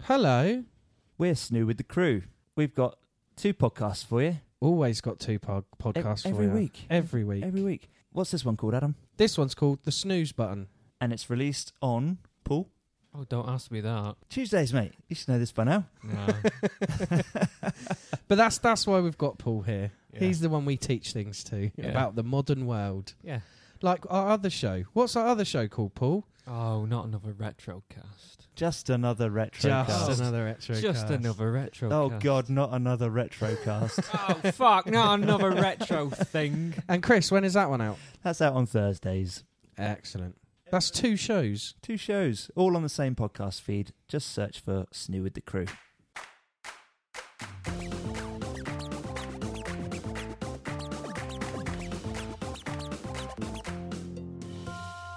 Hello. We're SNEW with the crew. We've got 2 podcasts for you. Always got 2 podcasts for you. Every week. Every week. Every week. What's this one called, Adam? This one's called the SNEWS Button. And it's released on, Paul? Oh, don't ask me that. Tuesdays, mate. You should know this by now. No. But that's why we've got Paul here. Yeah. He's the one we teach things to about the modern world. Yeah. Like our other show. What's our other show called, Paul? Oh, not another retrocast. Just another retrocast. Just another retrocast. Just another retrocast. Oh, God, not another retrocast. Oh, fuck, not another retro thing. And Chris, when is that one out? That's out on Thursdays. Excellent. That's 2 shows. 2 shows, all on the same podcast feed. Just search for SNEW with the crew.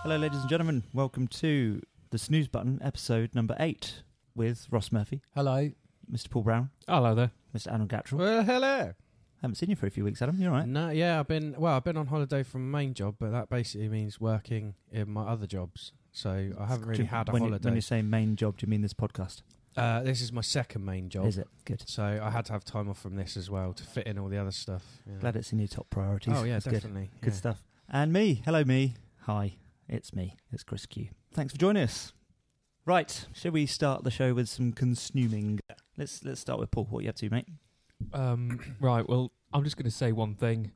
Hello, ladies and gentlemen. Welcome to the SNEWS Button, episode number 8, with Ross Murphy. Hello. Mr. Paul Brown. Hello there. Mr. Adam Gattrell. Well, hello. Haven't seen you for a few weeks, Adam. You all right? No, yeah, I've been on holiday from my main job, but that basically means working in my other jobs. So I haven't really had a holiday. When you say main job, do you mean this podcast? This is my second main job. Is it? Good. So I had to have time off from this as well to fit in all the other stuff. Yeah. Glad it's in your top priorities. Oh, yeah, That's definitely. Good stuff. And me. Hello, me. Hi. It's me. It's Chris Q. Thanks for joining us. Right. Shall we start the show with some consnewming? Let's start with Paul. What are you up to, mate? Right, well, I'm just going to say one thing.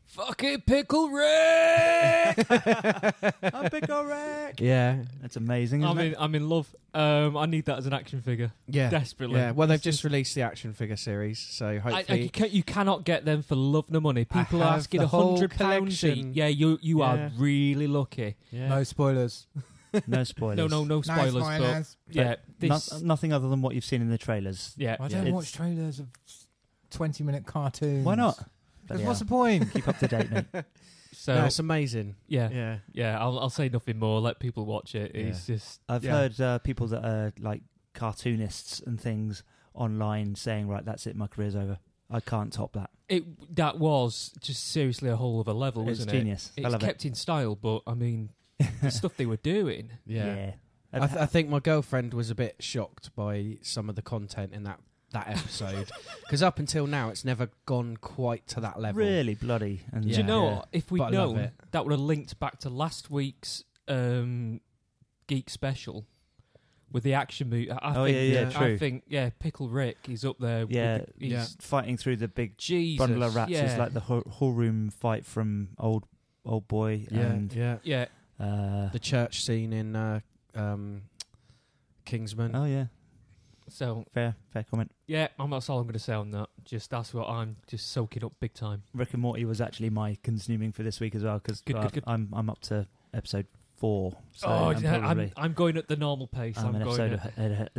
Fucking pickle Rick! I'm Pickle Rick! Yeah. That's amazing, isn't it? I'm in love. I need that as an action figure. Yeah. Desperately. Yeah. Well, they've just released the action figure series, so hopefully... You cannot get them for love nor money. People are have asking the whole £100. collection. Yeah, you Yeah. are really lucky. Yeah. No spoilers. No spoilers. No spoilers. But yeah, this... Nothing other than what you've seen in the trailers. Yeah. I don't watch trailers of 20-minute cartoons. Why not? Because what's the point? Keep up to date, mate. So No, it's amazing. yeah. I'll say nothing more. Let people watch it. It's just. I've heard people that are like cartoonists and things online saying, right, that's it, my career's over. I can't top that. That was just seriously a whole other level, It's wasn't genius. it? I It's love kept in style, but I mean, the stuff they were doing. Yeah. I think my girlfriend was a bit shocked by some of the content in that episode because up until now it's never gone quite to that level. Really bloody. And Do you know what? If we'd But I love known, it. that would have linked back to last week's Geek Special with the action movie. True. I think, Pickle Rick, he's up there. Yeah, he's fighting through the big Jesus, bundle of rats. yeah. It's like the whole room fight from Old Boy. And Yeah. The church scene in Kingsman. Oh yeah, So, fair comment. yeah, that's all I'm going to say on that. Just that's what I'm just soaking up big time. Rick and Morty was actually my consning for this week as well because Good. I'm up to episode 4. So I'm going at the normal pace. I'm an going episode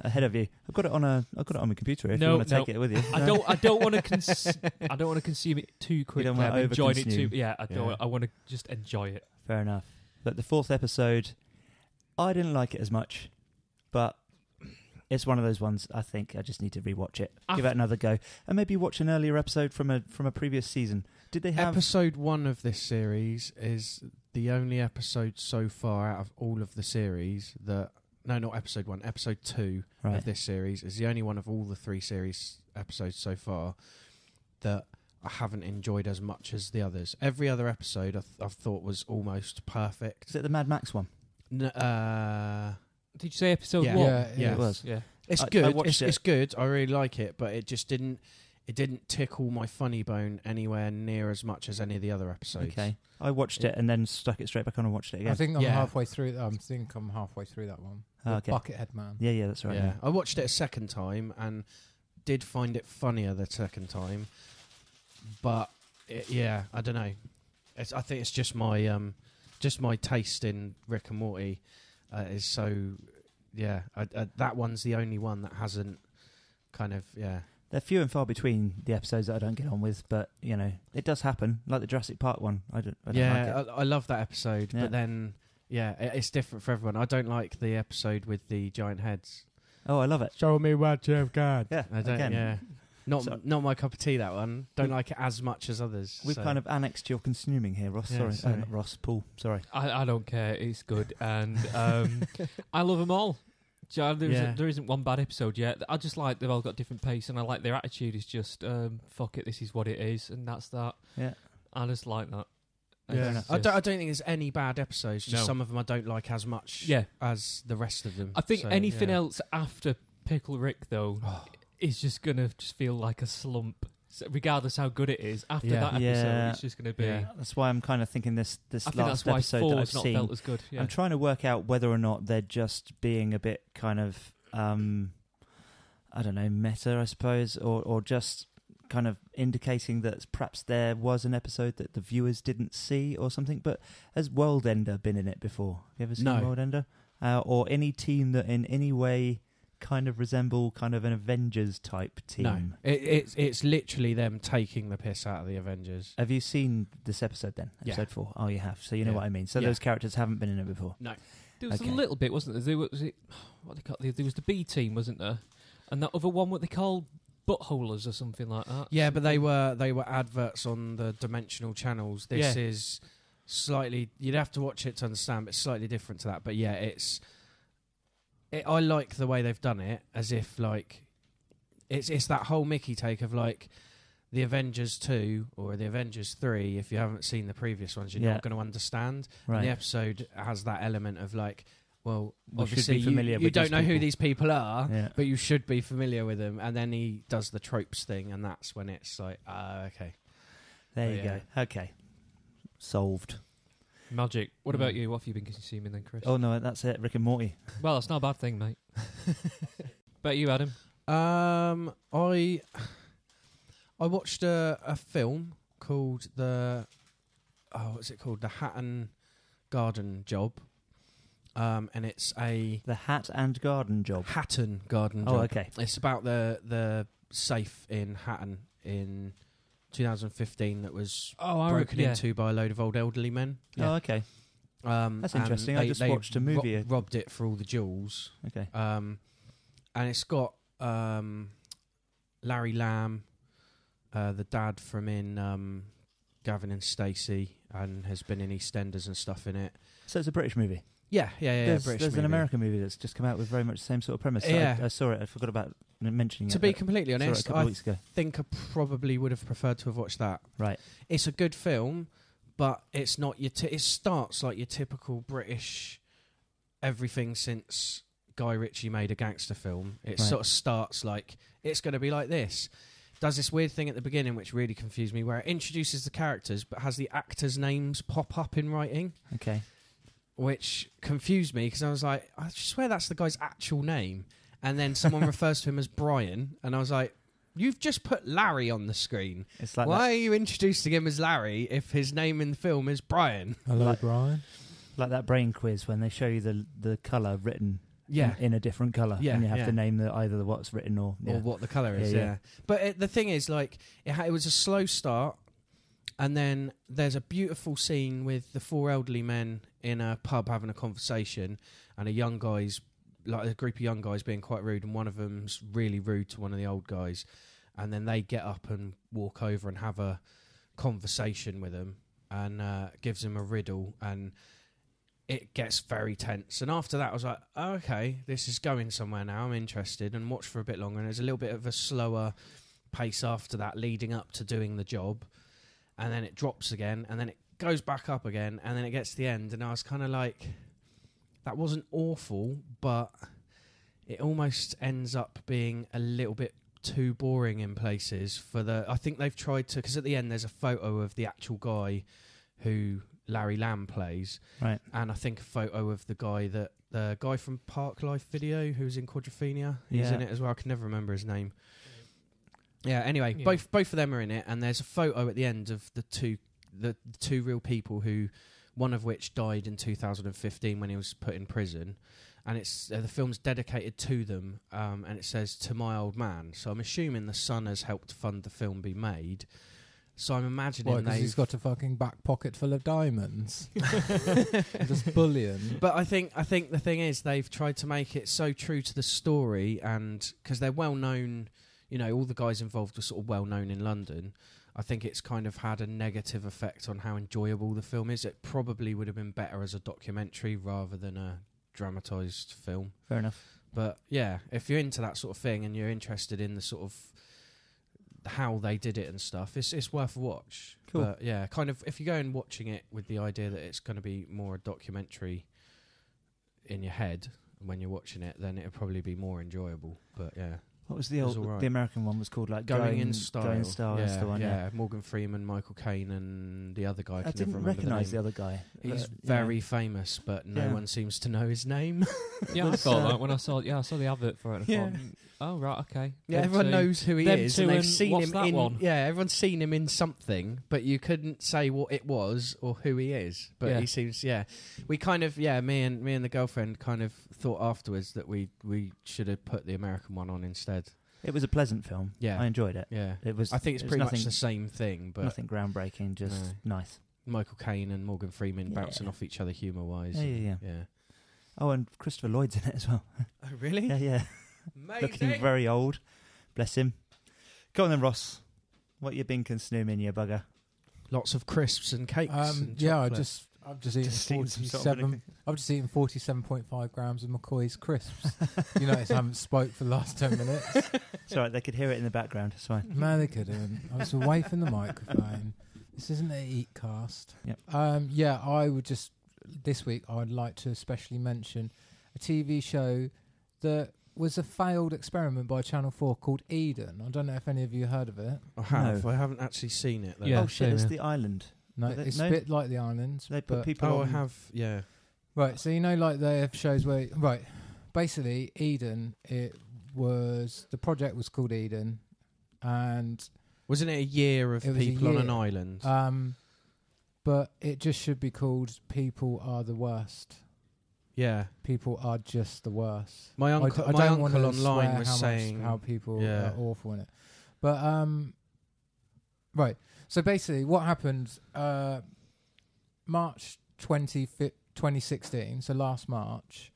ahead of you. I've got it on my computer. If you No, want to take it with you, I don't want to. I don't want to consume it too quickly. don't wanna I'm enjoying it over-consume. too. Yeah, I don't. Yeah. I want to just enjoy it. Fair enough. But the 4th episode, I didn't like it as much, but it's one of those ones. I think I just need to rewatch it, give it another go, and maybe watch an earlier episode from a previous season. Did they have Episode 1 of this series is the only episode so far out of all of the series that... No, not episode 1. Episode 2 of this series is the only one of all the 3 series episodes so far that I haven't enjoyed as much as the others. Every other episode I've thought was almost perfect. Is it the Mad Max one? Did you say episode 1? Yeah, it was. Yeah. It's I good. watched It's good. I really like it, but it just didn't tickle my funny bone anywhere near as much as any of the other episodes. Okay, I watched it and then stuck it straight back on and watched it again. I think I'm Yeah. halfway through. I think I'm halfway through that one. The Okay. Buckethead Man. Yeah, that's right. Yeah, I watched it a second time and did find it funnier the second time, but I don't know. I think it's just my taste in Rick and Morty is so. Yeah, that one's the only one that hasn't kind of They're few and far between the episodes that I don't get on with, but you know it does happen. Like the Jurassic Park one, I don't like it. I love that episode, Yeah. but then it's different for everyone. I don't like the episode with the giant heads. Oh, I love it. Show me what you've got. Yeah, I don't. again. Yeah, not my cup of tea. That one. Don't like it as much as others. We've kind of annexed your consuming here, Ross. Yeah, sorry. Not Ross. Paul. Sorry. I don't care. It's good, and I love them all. There isn't one bad episode yet. I just like they've all got different pace, and I like their attitude is just fuck it, this is what it is, and that's that. Yeah, I just like that. Yeah, I don't think there's any bad episodes. Just some of them I don't like as much. As the rest of them. I think anything else after Pickle Rick though is just gonna just feel like a slump. So regardless how good it is, after that episode, it's just going to be. Yeah. That's why I'm kind of thinking this last that's why episode that I've not seen. Felt as good. Yeah. I'm trying to work out whether or not they're just being a bit kind of, I don't know, meta, I suppose, or just kind of indicating that perhaps there was an episode that the viewers didn't see or something. But has World Ender been in it before? Have you ever seen World Ender? Or any team that in any way kind of resemble kind of an Avengers type team? No, it's literally them taking the piss out of the Avengers. Have you seen this episode then? Episode 4? Oh, you have. So you know what I mean. So those characters haven't been in it before? No. There was a little bit, wasn't there? What they call, there was the B team, wasn't there? And that other one, what they call buttholers or something like that. Yeah, but they were adverts on the dimensional channels. This is slightly... You'd have to watch it to understand, but it's slightly different to that. But yeah, I like the way they've done it, as if like it's that whole Mickey take of like the Avengers 2 or the Avengers 3. If you haven't seen the previous ones, you're not going to understand. Right. And the episode has that element of like, well, We obviously should be familiar you with don't these know who people. these people are, Yeah. but you should be familiar with them. And then he does the tropes thing, and that's when it's like, okay. There you go. Okay. Solved. Magic. What about you? What have you been consuming then, Chris? Oh, no, that's it. Rick and Morty. Well, that's not a bad thing, mate. About you, Adam? I watched a film called what's it called? The Hatton Garden Job. And it's The Hat and Garden Job. Hatton Garden Job. Oh, okay. It's about the safe in Hatton in 2015 that was broken into by a load of old elderly men. Oh, okay. That's interesting. I just watched a movie. Robbed it for all the jewels. Okay. And it's got Larry Lamb, the dad from in Gavin and Stacey, and has been in EastEnders and stuff in it. So it's a British movie? Yeah. There's British an American movie that's just come out with very much the same sort of premise. Yeah. I saw it. I forgot about mentioning it. To be completely honest, I weeks ago. think I probably would have preferred to have watched that. Right. It's a good film, but it's not your... it starts like your typical British everything since Guy Ritchie made a gangster film. It sort of starts like, it's going to be like this. Does this weird thing at the beginning which really confused me, where it introduces the characters but has the actors' names pop up in writing. Okay. Which confused me, because I was like, I swear that's the guy's actual name. And then someone refers to him as Brian, and I was like, you've just put Larry on the screen. It's like Why are you introducing him as Larry if his name in the film is Brian? Hello, Brian. Like that brain quiz when they show you the colour written in a different colour. Yeah, and you have to name either what's written or what the colour is, Yeah. But the thing is, like, it was a slow start, and then there's a beautiful scene with the four elderly men in a pub having a conversation, and a group of young guys being quite rude, and one of them's really rude to one of the old guys, and then they get up and walk over and have a conversation with him, and gives him a riddle, and it gets very tense. And after that I was like, oh, okay, this is going somewhere now, I'm interested, and watched for a bit longer, and there's a little bit of a slower pace after that leading up to doing the job, and then it drops again, and then it goes back up again, and then it gets to the end, and I was kind of like, that wasn't awful, but it almost ends up being a little bit too boring in places. I think they've tried to, because at the end there's a photo of the actual guy who Larry Lamb plays, right, and I think a photo of the guy from Park Life Video who's in Quadrophenia. He's in it as well. I can never remember his name. Yeah. Anyway, both of them are in it, and there's a photo at the end of the two real people, who one of which died in 2015 when he was put in prison, and it's the film's dedicated to them, and it says "To my old man." So I'm assuming the son has helped fund the film be made. So I'm imagining because he's got a fucking back pocket full of diamonds, just bullion. But I think the thing is, they've tried to make it so true to the story, and because they're well known, all the guys involved are sort of well known in London. I think it's kind of had a negative effect on how enjoyable the film is. It probably would have been better as a documentary rather than a dramatised film. Fair enough. But yeah, if you're into that sort of thing and you're interested in the sort of how they did it and stuff, it's worth a watch. Cool. But yeah, kind of if you go in watching it with the idea that it's going to be more a documentary in your head when you're watching it, then it'll probably be more enjoyable. But yeah. What was the the American one was called like Going in Style. Going in Style. Yeah, that's the one, yeah. Morgan Freeman, Michael Caine, and the other guy. I didn't recognise the other guy. He's very famous, but no one seems to know his name. Yeah, I thought that when I saw the advert for it. I thought, oh right, okay. Yeah, everyone knows who he is, and they've seen him in. One? Yeah, everyone's seen him in something, but you couldn't say what it was or who he is. But he seems. Yeah, we kind of. Yeah, me and the girlfriend kind of thought afterwards that we should have put the American one on instead. It was a pleasant film. Yeah, I enjoyed it. Yeah, it was. I think it's pretty much the same thing, but nothing groundbreaking. Just nice. Michael Caine and Morgan Freeman bouncing off each other humour-wise. Yeah. Oh, and Christopher Lloyd's in it as well. Oh, really? Yeah. Looking very old. Bless him. Go on then, Ross. What you been consuming, you bugger? Lots of crisps and cakes. And I've just eaten 47. I've just eaten 47.5 grams of McCoy's crisps. You notice I haven't spoke for the last 10 minutes. It's all right. They could hear it in the background. It's fine. Man, they couldn't. I was away from the microphone. This isn't an eat cast. Yep. I would just this week I would like to especially mention a TV show that was a failed experiment by Channel 4 called Eden. I don't know if any of you heard of it. I have. No. I haven't actually seen it though. Yeah, oh shit, it's The Island. No, it's a bit like The Island. They put people on. I have, yeah. Right, so you know like they have shows where... Right, basically Eden, the project was called Eden, and... Wasn't it a year of people on an island? But it just should be called People Are the Worst. Yeah. People are just the worst. My uncle online was saying... how people are awful in it. But, right... So basically, what happened March 2016, so last March,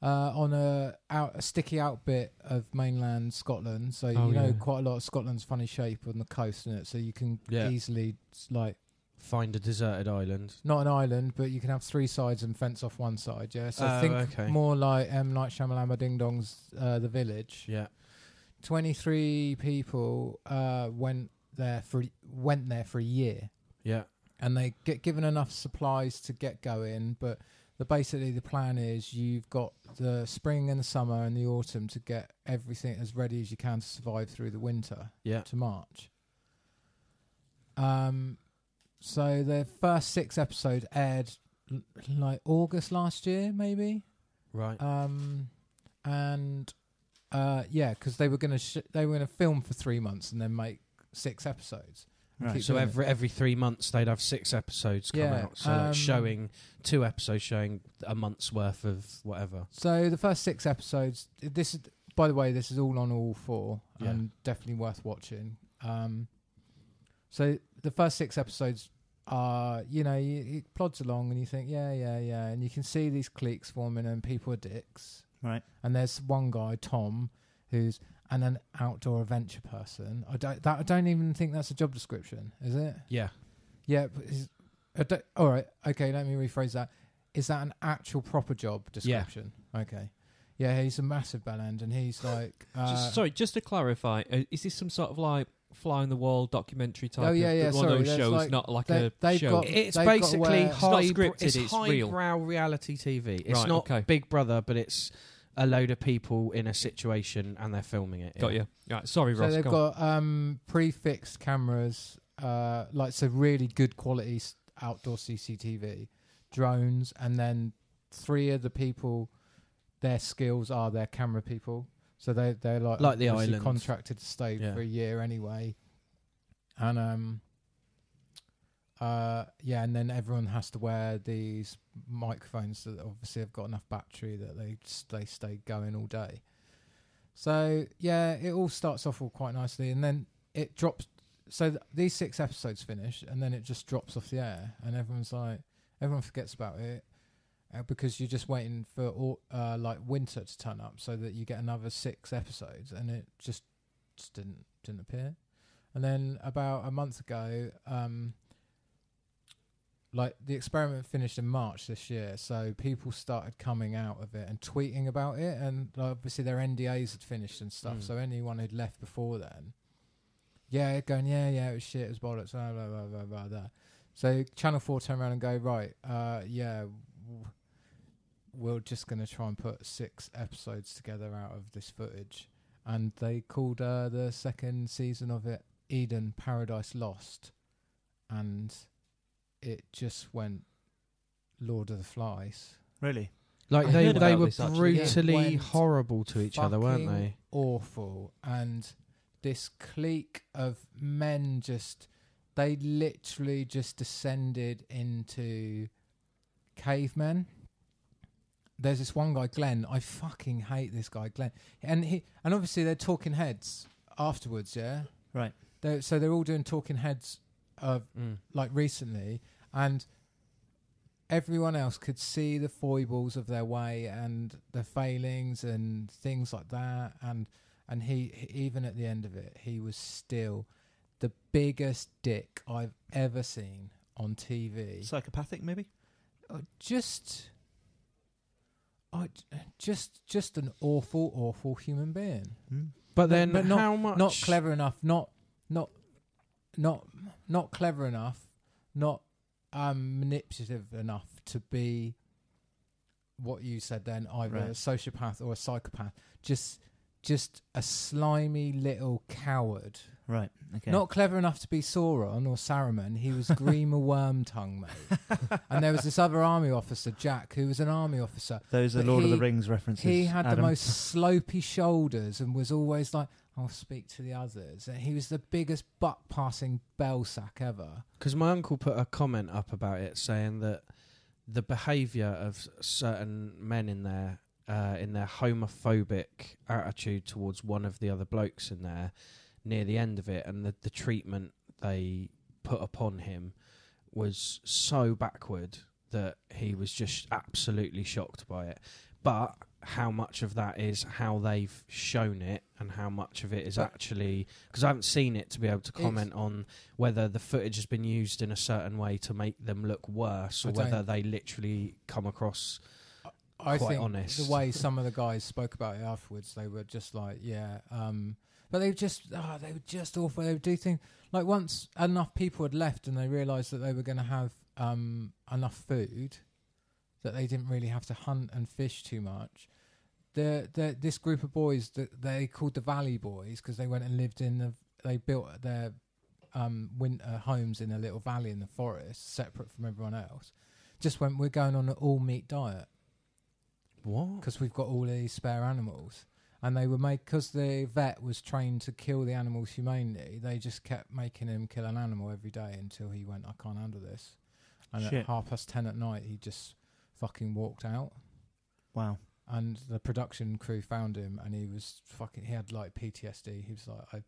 on a sticky out bit of mainland Scotland. So quite a lot of Scotland's funny shape on the coast, in it. So you can easily find a deserted island. Not an island, but you can have three sides and fence off one side. Yeah. So more like M. Night Shyamalan Ding Dong's The Village. Yeah. 23 people went there for a year. Yeah. And they get given enough supplies to get going, but basically the plan is you've got the spring and the summer and the autumn to get everything as ready as you can to survive through the winter to March. So the first 6 episodes aired like August last year, maybe. Right. Because they were going to film for 3 months and then make 6 episodes. Right. So every 3 months they'd have 6 episodes come out. So like showing 2 episodes showing a month's worth of whatever. So the first 6 episodes. This is, by the way, this is all on All 4 and definitely worth watching. So the first 6 episodes are, it plods along and you think, yeah, and you can see these cliques forming and people are dicks. Right. And there's one guy, Tom, who's an outdoor adventure person. I don't even think that's a job description, is it? Yeah. Yeah. All right. Okay, let me rephrase that. Is that an actual proper job description? Yeah. Okay. Yeah, he's a massive bellend, and he's like... just to clarify, is this some sort of like fly-on-the-wall documentary type? Oh, yeah. One of those shows, not like a show. It's basically it's not scripted, it's real. Highbrow reality TV. It's not Big Brother, but it's a load of people in a situation and they're filming it. Got you. Right, sorry, Ross. So they've got prefixed cameras, really good quality outdoor CCTV, drones, and then 3 of the people, their skills are their camera people. So they're like the island contracted to stay for a year anyway, and and then everyone has to wear these microphones that obviously have got enough battery that they stay going all day. So it all starts off all quite nicely, and then it drops. So these 6 episodes finish, and then it just drops off the air, and everyone forgets about it. Because you're just waiting for winter to turn up so that you get another 6 episodes, and it just didn't appear. And then about a month ago, like the experiment finished in March this year, so people started coming out of it and tweeting about it, and obviously their NDAs had finished and stuff. So anyone who'd left before then, going, it was shit, it was bollocks, blah blah blah blah blah. Blah. So Channel 4 turn around and go, right, we're just going to try and put 6 episodes together out of this footage. And they called the second season of it Eden Paradise Lost. And it just went Lord of the Flies. Really? Like they were brutally horrible to each other, weren't they? Awful. And this clique of men they literally just descended into cavemen. There's this one guy, Glenn. I fucking hate this guy, Glenn. And obviously they're talking heads afterwards, yeah? Right. So they're all doing talking heads of like recently, and everyone else could see the foibles of their way and the failings and things like that. And he, even at the end of it, he was still the biggest dick I've ever seen on TV. Psychopathic, maybe? Just an awful human being. But not, how much? Not clever enough. Not clever enough. Not manipulative enough to be what you said then, either a sociopath or a psychopath. Just a slimy little coward. Right. Okay. Not clever enough to be Sauron or Saruman. He was Grima Wormtongue, mate. And there was this other army officer, Jack, who was an army officer. Those are Lord of the Rings references. He had Adam. the most slopey shoulders and was always like, I'll speak to the others. And he was the biggest butt-passing bell sack ever. Because my uncle put a comment up about it saying that the behaviour of certain men in their homophobic attitude towards one of the other blokes in there near the end of it, and the treatment they put upon him was so backward that he was just absolutely shocked by it. But how much of that is how they've shown it and how much of it is actually... Because I haven't seen it to be able to comment on whether the footage has been used in a certain way to make them look worse, or whether they literally come across... I think honest. The way some of the guys spoke about it afterwards, they were just like, but they were just awful. They would do things like once enough people had left and they realised that they were going to have enough food that they didn't really have to hunt and fish too much. This group of boys that they called the Valley Boys because they went and lived they built their winter homes in a little valley in the forest, separate from everyone else. Just went, we're going on an all meat diet. What? Because we've got all these spare animals. And they were because the vet was trained to kill the animals humanely, they just kept making him kill an animal every day until he went, I can't handle this. And at 10:30 at night, he just fucking walked out. Wow. And the production crew found him, and he was he had like PTSD. He was like,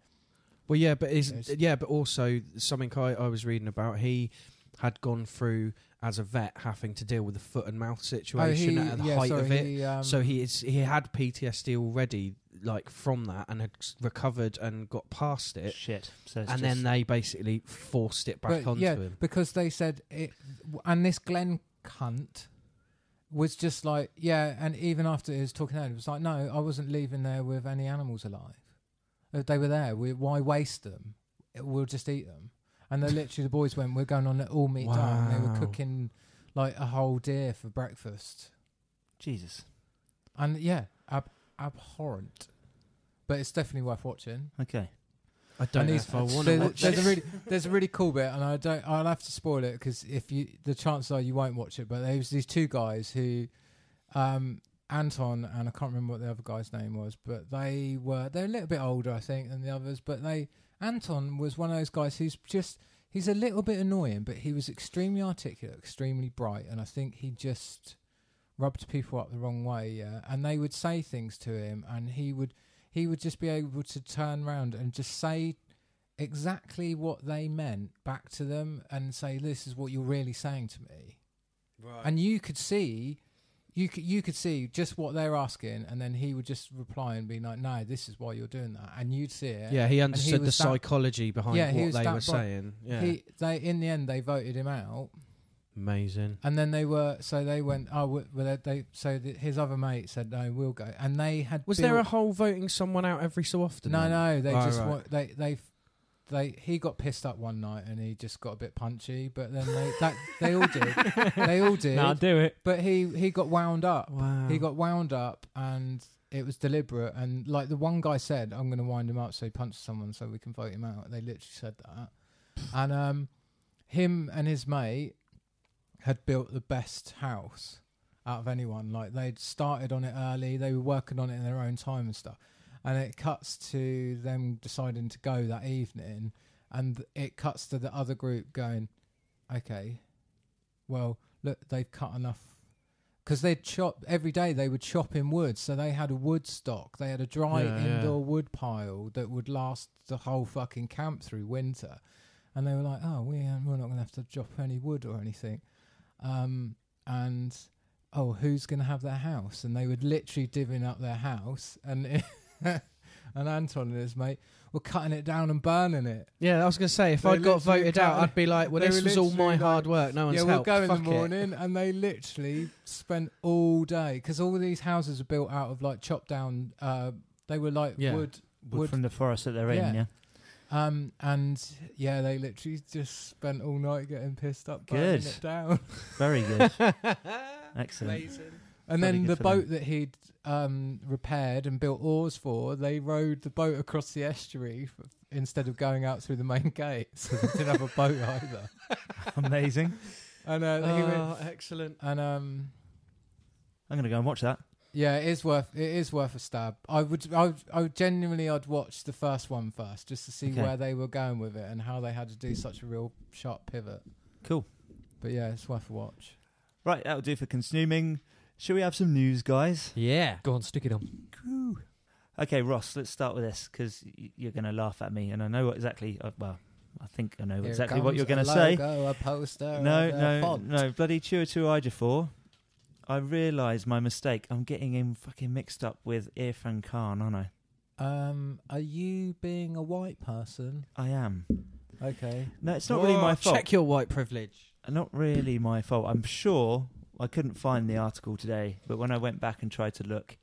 but also something I was reading about, he had gone through as a vet having to deal with the foot and mouth situation at the height of it. So he had PTSD already, like from that, and had recovered and got past it. Shit. And then they basically forced it back onto him. Because they said it, and this Glenn cunt was just like, and even after his talking out, it was like, no, I wasn't leaving there with any animals alive. They were there. Why waste them? We'll just eat them. And they literally, the boys went, we're going on an all-meat diet. And they were cooking like a whole deer for breakfast. Jesus. And abhorrent. But it's definitely worth watching. Okay. I don't know if I want to watch it. There's a really cool bit, and I'll have to spoil it because the chances are you won't watch it. But there was these two guys who, Anton, and I can't remember what the other guy's name was, but they're a little bit older, I think, than the others. But Anton was one of those guys he's a little bit annoying, but he was extremely articulate, extremely bright, and I think he just rubbed people up the wrong way, yeah. And they would say things to him, and he would just be able to turn around and just say exactly what they meant back to them and say, this is what you're really saying to me. Right. And you could see just what they're asking, and then he would just reply and be like, no, this is why you're doing that. And you'd see it. Yeah, he understood the psychology behind what they were saying. Yeah. In the end, they voted him out Amazing. And then they went, his other mate said, no, we'll go. And they had. Was there a whole voting someone out every so often? No, he got pissed up one night and he just got a bit punchy, but then they all did. They all did. Nah, do it. But he got wound up. Wow. He got wound up and it was deliberate. And like the one guy said, I'm going to wind him up so he punches someone so we can vote him out. They literally said that. And him and his mate had built the best house out of anyone. Like they'd started on it early. They were working on it in their own time and stuff. And it cuts to them deciding to go that evening, and it cuts to the other group going, okay, well, look, they've cut enough. Because they'd chop, every day they would chop in wood, so they had a wood stock. They had a dry indoor wood pile that would last the whole fucking camp through winter. And they were like, oh, we're not going to have to chop any wood or anything. And, oh, who's going to have their house? And they would literally divvying up their house, and and Anton and his mate were cutting it down and burning it. Yeah, I was going to say, if I'd got voted out, I'd be like, well, this was all my hard work. No one's helped. Yeah, we'll go in the morning. And they literally spent all day, because all of these houses are built out of, like, chopped down, they were like wood from the forest that they're in, yeah. And they literally just spent all night getting pissed up, burning it down. Very good. Excellent. Amazing. And then the boat that he'd repaired and built oars for, they rowed the boat across the estuary instead of going out through the main gates, because they didn't have a boat either. Amazing. And excellent. And I'm going to go and watch that. Yeah, it is worth a stab. I would genuinely, I'd watch the first one first, just to see where they were going with it and how they had to do such a real sharp pivot. Cool. But yeah, it's worth a watch. Right, that'll do for Consnewming. Shall we have some news, guys? Yeah. Go on, stick it on. Cool. Okay, Ross, let's start with this, because you're going to laugh at me, and I know what exactly... I think I know exactly what you're going to say. A poster. No, bloody Ecigs. I realise my mistake. I'm getting him fucking mixed up with Irfan Khan, aren't I? Are you being a white person? I am. Okay. No, it's not really my fault. Check your white privilege. Not really my fault. I'm sure I couldn't find the article today, but when I went back and tried to look,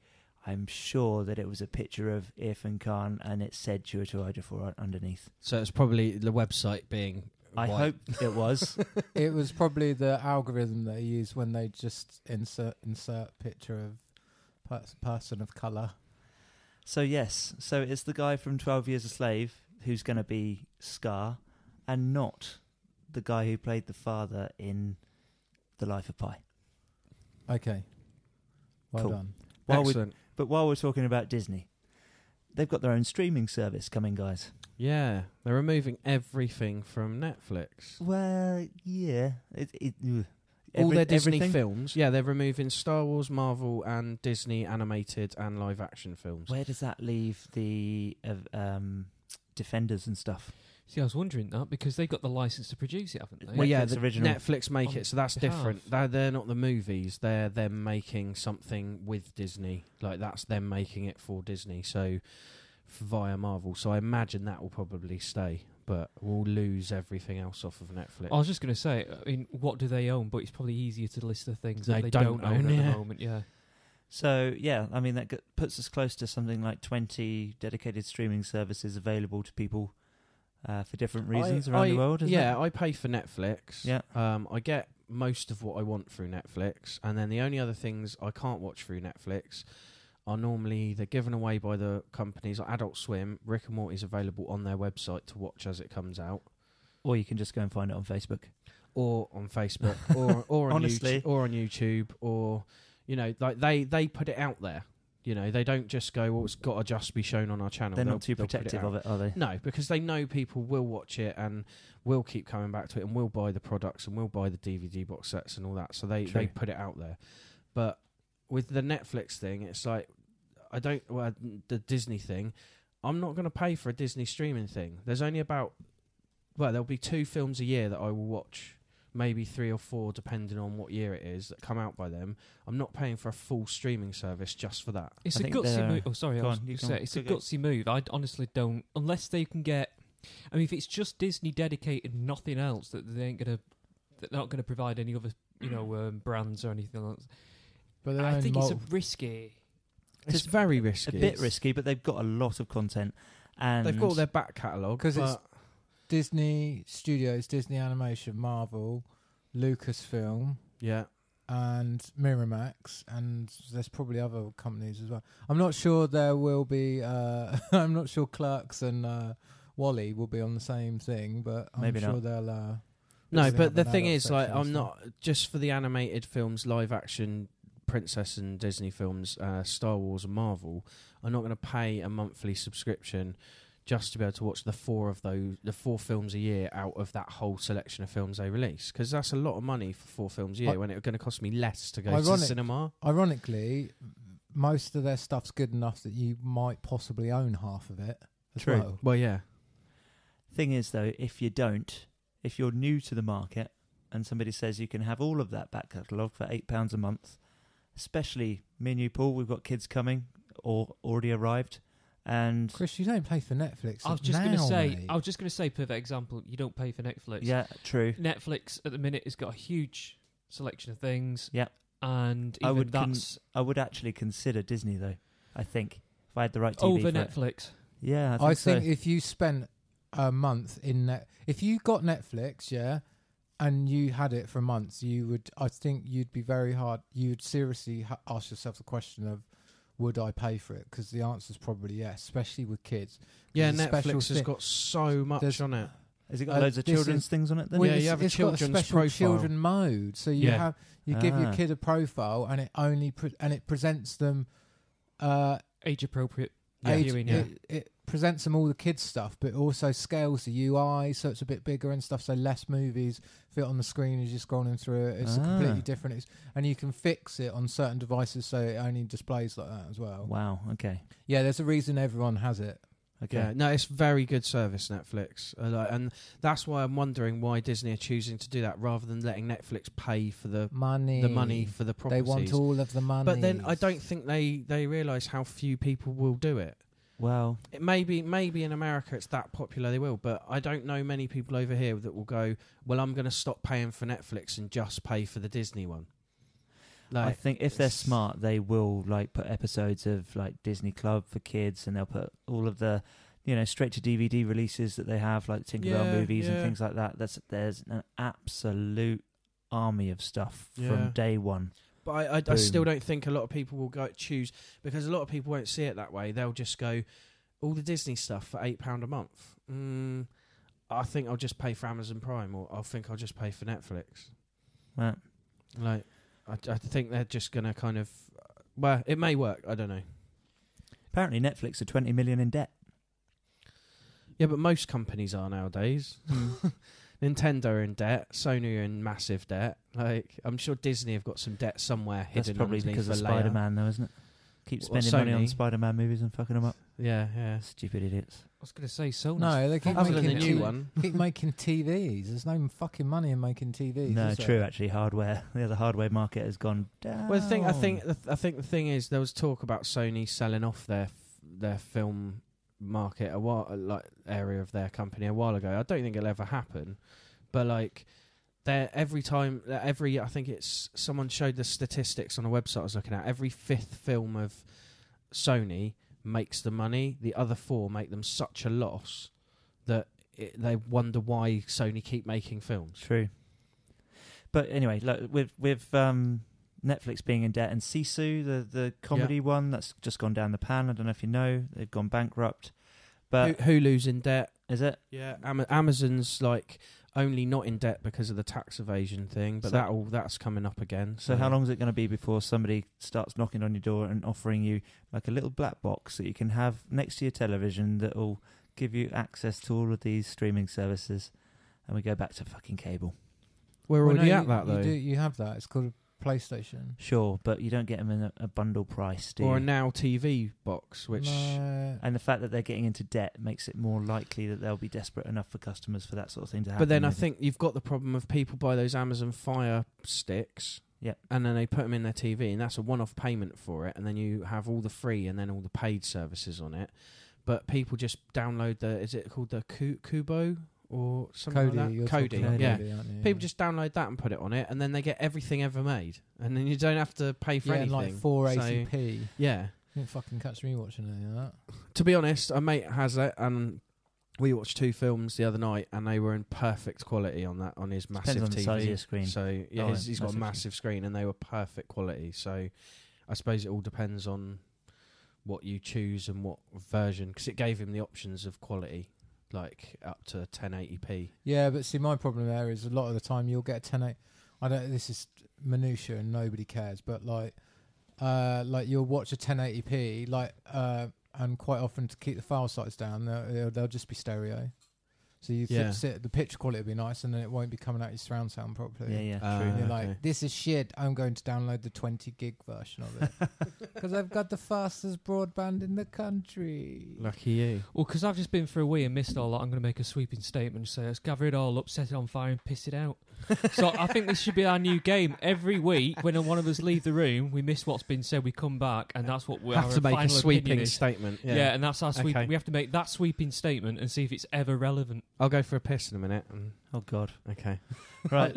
I'm sure that it was a picture of Irfan Khan and it said Ecigs underneath. So it's probably the website being I white. hope it was. It was probably the algorithm that they use when they just insert picture of person of colour. So yes, so it's the guy from 12 Years a Slave who's going to be Scar, and not the guy who played the father in The Life of Pi. Okay. Well Cool. done. Excellent. But while we're talking about Disney, they've got their own streaming service coming, guys. Yeah, they're removing everything from Netflix. Well, yeah. All their Disney everything? films. Yeah, they're removing Star Wars, Marvel, and Disney animated and live action films. Where does that leave the Defenders and stuff? See, I was wondering that, because they got the license to produce it, haven't they? Well, yeah, Netflix the original. Netflix make On it, so that's behalf. different. They're not the movies. They're them making something with Disney. Like, that's them making it for Disney, so via Marvel. So I imagine that will probably stay, but we'll lose everything else off of Netflix. I was just going to say, I mean, what do they own? But it's probably easier to list the things that They they don't don't own at own, the moment, yeah. So, yeah, I mean, that puts us close to something like 20 dedicated streaming services available to people for different reasons around the world, isn't it? I pay for Netflix. Yeah. I get most of what I want through Netflix, and then the only other things I can't watch through Netflix are normally they're given away by the companies. Like Adult Swim, Rick and Morty is available on their website to watch as it comes out, Or you can just go and find it on Facebook. or on Facebook, or on Honestly. YouTube, or on YouTube, or like they put it out there. They don't just go, well, it's got to just be shown on our channel. They're not too they'll put protective out. of it, are they? No, because they know people will watch it and will keep coming back to it and will buy the products and will buy the DVD box sets and all that. So they put it out there. But with the Netflix thing, it's like, the Disney thing, I'm not going to pay for a Disney streaming thing. There's only there'll be 2 films a year that I will watch. Maybe 3 or 4, depending on what year it is, that come out by them. I'm not paying for a full streaming service just for that. It's I a think gutsy move. Oh, sorry, it's a Go. gutsy move. I honestly don't, unless they can get. I mean, if it's just Disney dedicated, nothing else, that they ain't gonna they're not going to provide any other, brands or anything else. But I think it's risky. It's very risky. A bit risky, but they've got a lot of content. And they've got all their back catalogue. Because it's Disney Studios, Disney Animation, Marvel, Lucasfilm, and Miramax, and there's probably other companies as well. I'm not sure there will be. I'm not sure Clerks and Wally will be on the same thing, but I'm Maybe sure not. they'll. No, but the thing is, like, I'm not just for the animated films, live action, Princess and Disney films, Star Wars and Marvel. I'm not going to pay a monthly subscription just to be able to watch the four films a year out of that whole selection of films they release, because that's a lot of money for 4 films a year when it's going to cost me less to go to the cinema. Ironically, most of their stuff's good enough that you might possibly own half of it as True. well. Yeah. Thing is, though, if you're new to the market and somebody says you can have all of that back catalogue for £8 a month, especially me and you, Paul, we've got kids coming or already arrived. And Chris, you don't pay for Netflix. I was just going to say, perfect example. You don't pay for Netflix. Yeah, true. Netflix at the minute has got a huge selection of things. Yeah, and I would actually consider Disney though. I think if I had the right TV over for Netflix. It. Yeah, I think if you spent a month if you got Netflix, and you had it for months, I think you'd be very hard. You'd seriously ask yourself the question of, would I pay for it? Because the answer's probably yes, especially with kids. Yeah, Netflix has got so much on it. Has it got loads of children's things on it then? Well, you have a children's got a special profile. children mode. So you give your kid a profile, and it only it presents them age appropriate. It presents them all the kids stuff, but also scales the UI, so it's a bit bigger and stuff. So less movies fit on the screen as you're scrolling through it. It's completely different, and you can fix it on certain devices, so it only displays like that as well. Wow. Okay. Yeah, there's a reason everyone has it. Okay. Yeah, no, it's very good service, Netflix, and that's why I'm wondering why Disney are choosing to do that rather than letting Netflix pay for the money for the properties. They want all of the money. But then I don't think they realise how few people will do it. Well, it maybe in America it's that popular they will, but I don't know many people over here that will go, well, I'm going to stop paying for Netflix and just pay for the Disney one. Like, I think if they're smart, they will put episodes of Disney Club for kids, and they'll put all of the straight to DVD releases that they have, like Tinkerbell movies and things like that. There's an absolute army of stuff from day one. But I still don't think a lot of people will go choose, because a lot of people won't see it that way. They'll just go, all the Disney stuff for £8 a month. I think I'll just pay for Amazon Prime, or I think I'll just pay for Netflix. Right. I think they're just going to kind of... Well, it may work. I don't know. Apparently Netflix are 20 million in debt. Yeah, but most companies are nowadays. Nintendo are in debt. Sony are in massive debt. I'm sure Disney have got some debt somewhere hidden. That's probably because of Spider-Man, though, isn't it? Keep spending money on Spider-Man movies and fucking them up. Yeah. Stupid idiots. I was going to say Sony. No, they keep other than the making new one. Keep making TVs. There's no fucking money in making TVs. No, true. Actually, hardware. The hardware market has gone down. Well, I think the thing is, there was talk about Sony selling off their film market area of their company a while ago. I don't think it'll ever happen, but I think it's someone showed the statistics on a website I was looking at. Every 5th film of Sony makes the money. The other 4 make them such a loss that they wonder why Sony keep making films. True. But anyway, with Netflix being in debt, and Sisu, the comedy one, that's just gone down the pan. I don't know if you know, they've gone bankrupt. But Hulu's in debt. Is it? Yeah. Amazon's only not in debt because of the tax evasion thing, but that's coming up again. So how long is it going to be before somebody starts knocking on your door and offering you a little black box that you can have next to your television that will give you access to all of these streaming services, and we go back to fucking cable? We're already at that, though. You have that. It's called a PlayStation. Sure, but you don't get them in a bundle price, do you? Or a Now TV box, which... And the fact that they're getting into debt makes it more likely that they'll be desperate enough for customers for that sort of thing to happen. But then I think you've got the problem of people buy those Amazon Fire sticks, and then they put them in their TV, and that's a one-off payment for it, and then you have all the free and then all the paid services on it. But people just download is it called the Kubo or something Kodi, like that. Kodi, yeah. Kodi, aren't you? People just download that and put it on it, and then they get everything ever made, and then you don't have to pay for anything. Like 480p. Yeah. You didn't fucking catch me watching any of that. To be honest, a mate has it, and we watched 2 films the other night, and they were in perfect quality on his massive Depends on TV. the size of your screen. So yeah, he's got a massive screen, and they were perfect quality. So I suppose it all depends on what you choose and what version, because it gave him the options of quality, like up to 1080p. Yeah, but see, my problem there is a lot of the time you'll get a 1080. This is minutiae and nobody cares, but like you'll watch a 1080p, and quite often to keep the file size down, they'll just be stereo. So you fix it, the picture quality will be nice, and then it won't be coming out your surround sound properly. Yeah, true. You're okay. like, this is shit. I'm going to download the 20 gig version of it because I've got the fastest broadband in the country. Lucky you. Well, because I've just been for a wee and missed all that, I'm going to make a sweeping statement. So let's gather it all up, set it on fire, and piss it out. So I think this should be our new game. Every week, when one of us leave the room, we miss what's been said, we come back, and that's what we have to make a sweeping statement. Yeah, and that's our sweep. Okay. We have to make that sweeping statement and see if it's ever relevant. I'll go for a piss in a minute. Oh God. Okay. Right.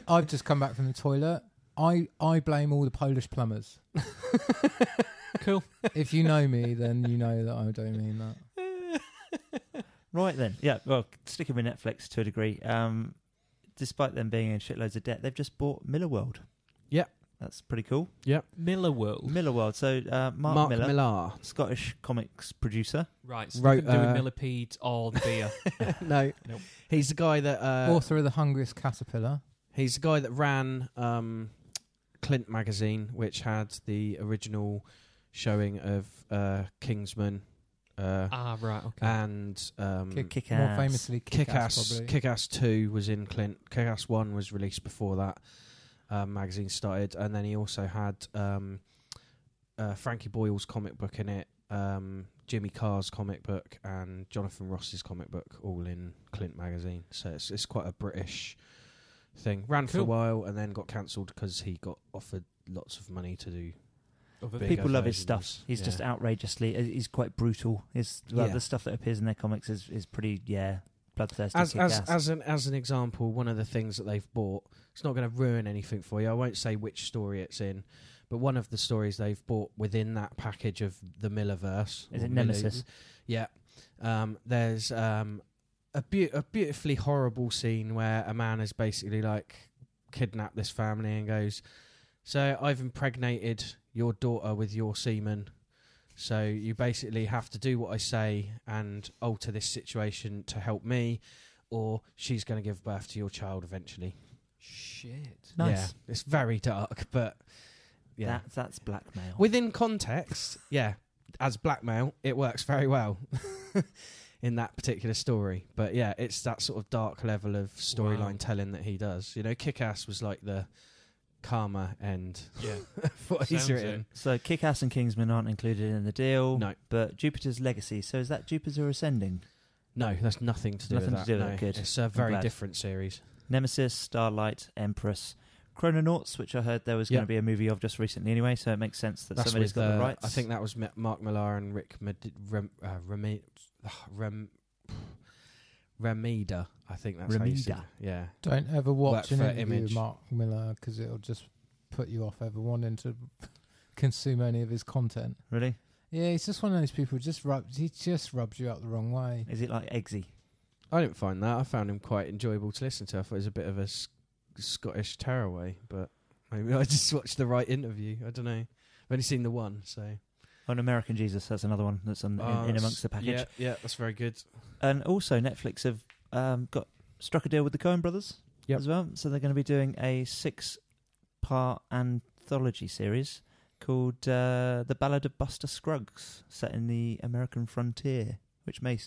I've just come back from the toilet. I blame all the Polish plumbers. Cool. If you know me, then you know that I don't mean that. Right then. Yeah, well, sticking with Netflix to a degree, despite them being in shitloads of debt, they've just bought Millarworld. Yep. That's pretty cool. Yep. Millarworld. So Mark Millar, Millar. Scottish comics producer. Right, so Wrote, doing Millipedes or the beer. No. Nope. He's the guy that... Author of The Hungriest Caterpillar. He's the guy that ran Clint magazine, which had the original showing of Kingsman. Right, okay. And Kick-Ass. More famously Kick-Ass, probably. Kick-Ass 2 was in Clint. Kick-Ass 1 was released before that magazine started. And then he also had Frankie Boyle's comic book in it, Jimmy Carr's comic book, and Jonathan Ross's comic book, all in Clint magazine. So it's quite a British thing. Ran for a while and then got cancelled because he got offered lots of money to do. People love his stuff. He's just outrageously. He's quite brutal. The stuff that appears in their comics is pretty bloodthirsty. As an example, one of the things that they've bought. It's not going to ruin anything for you. I won't say which story it's in, but one of the stories they've bought within that package of the Millerverse. Is it Nemesis? Yeah. There's a beautifully horrible scene where a man has basically kidnapped this family and goes, "So I've impregnated your daughter with your semen. So you basically have to do what I say and alter this situation to help me, or she's going to give birth to your child eventually." Shit. Nice. Yeah, it's very dark, but yeah. That's blackmail. Within context, as blackmail, it works very well in that particular story. But yeah, it's that sort of dark level of storyline telling that he does. You know, Kick-Ass was like the karma end. Yeah. what he's written. So Kick-Ass and Kingsman aren't included in the deal. No. But Jupiter's Legacy. So is that Jupiter Ascending? No, that's nothing to do with that. No. Good. It's a very different series. Nemesis, Starlight, Empress, Chrononauts, which I heard there was going to be a movie of just recently anyway, so it makes sense that that's somebody's got the rights. I think that was Mark Millar and Rick Remeda. I think that's how you say it. Yeah. Don't ever watch an interview Image. with Mark Millar because it'll just put you off ever wanting to consume any of his content. Really? Yeah, he's just one of those people. He just rubs you out the wrong way. Is it like Eggsy? I didn't find that. I found him quite enjoyable to listen to. I thought it was a bit of a Scottish tearaway, but maybe I just watched the right interview. I don't know. I've only seen the one, so. On American Jesus, that's another one that's in amongst the package. Yeah, that's very good. And also Netflix have struck a deal with the Coen brothers as well, so they're going to be doing a 6-part anthology series called The Ballad of Buster Scruggs, set in the American frontier, which may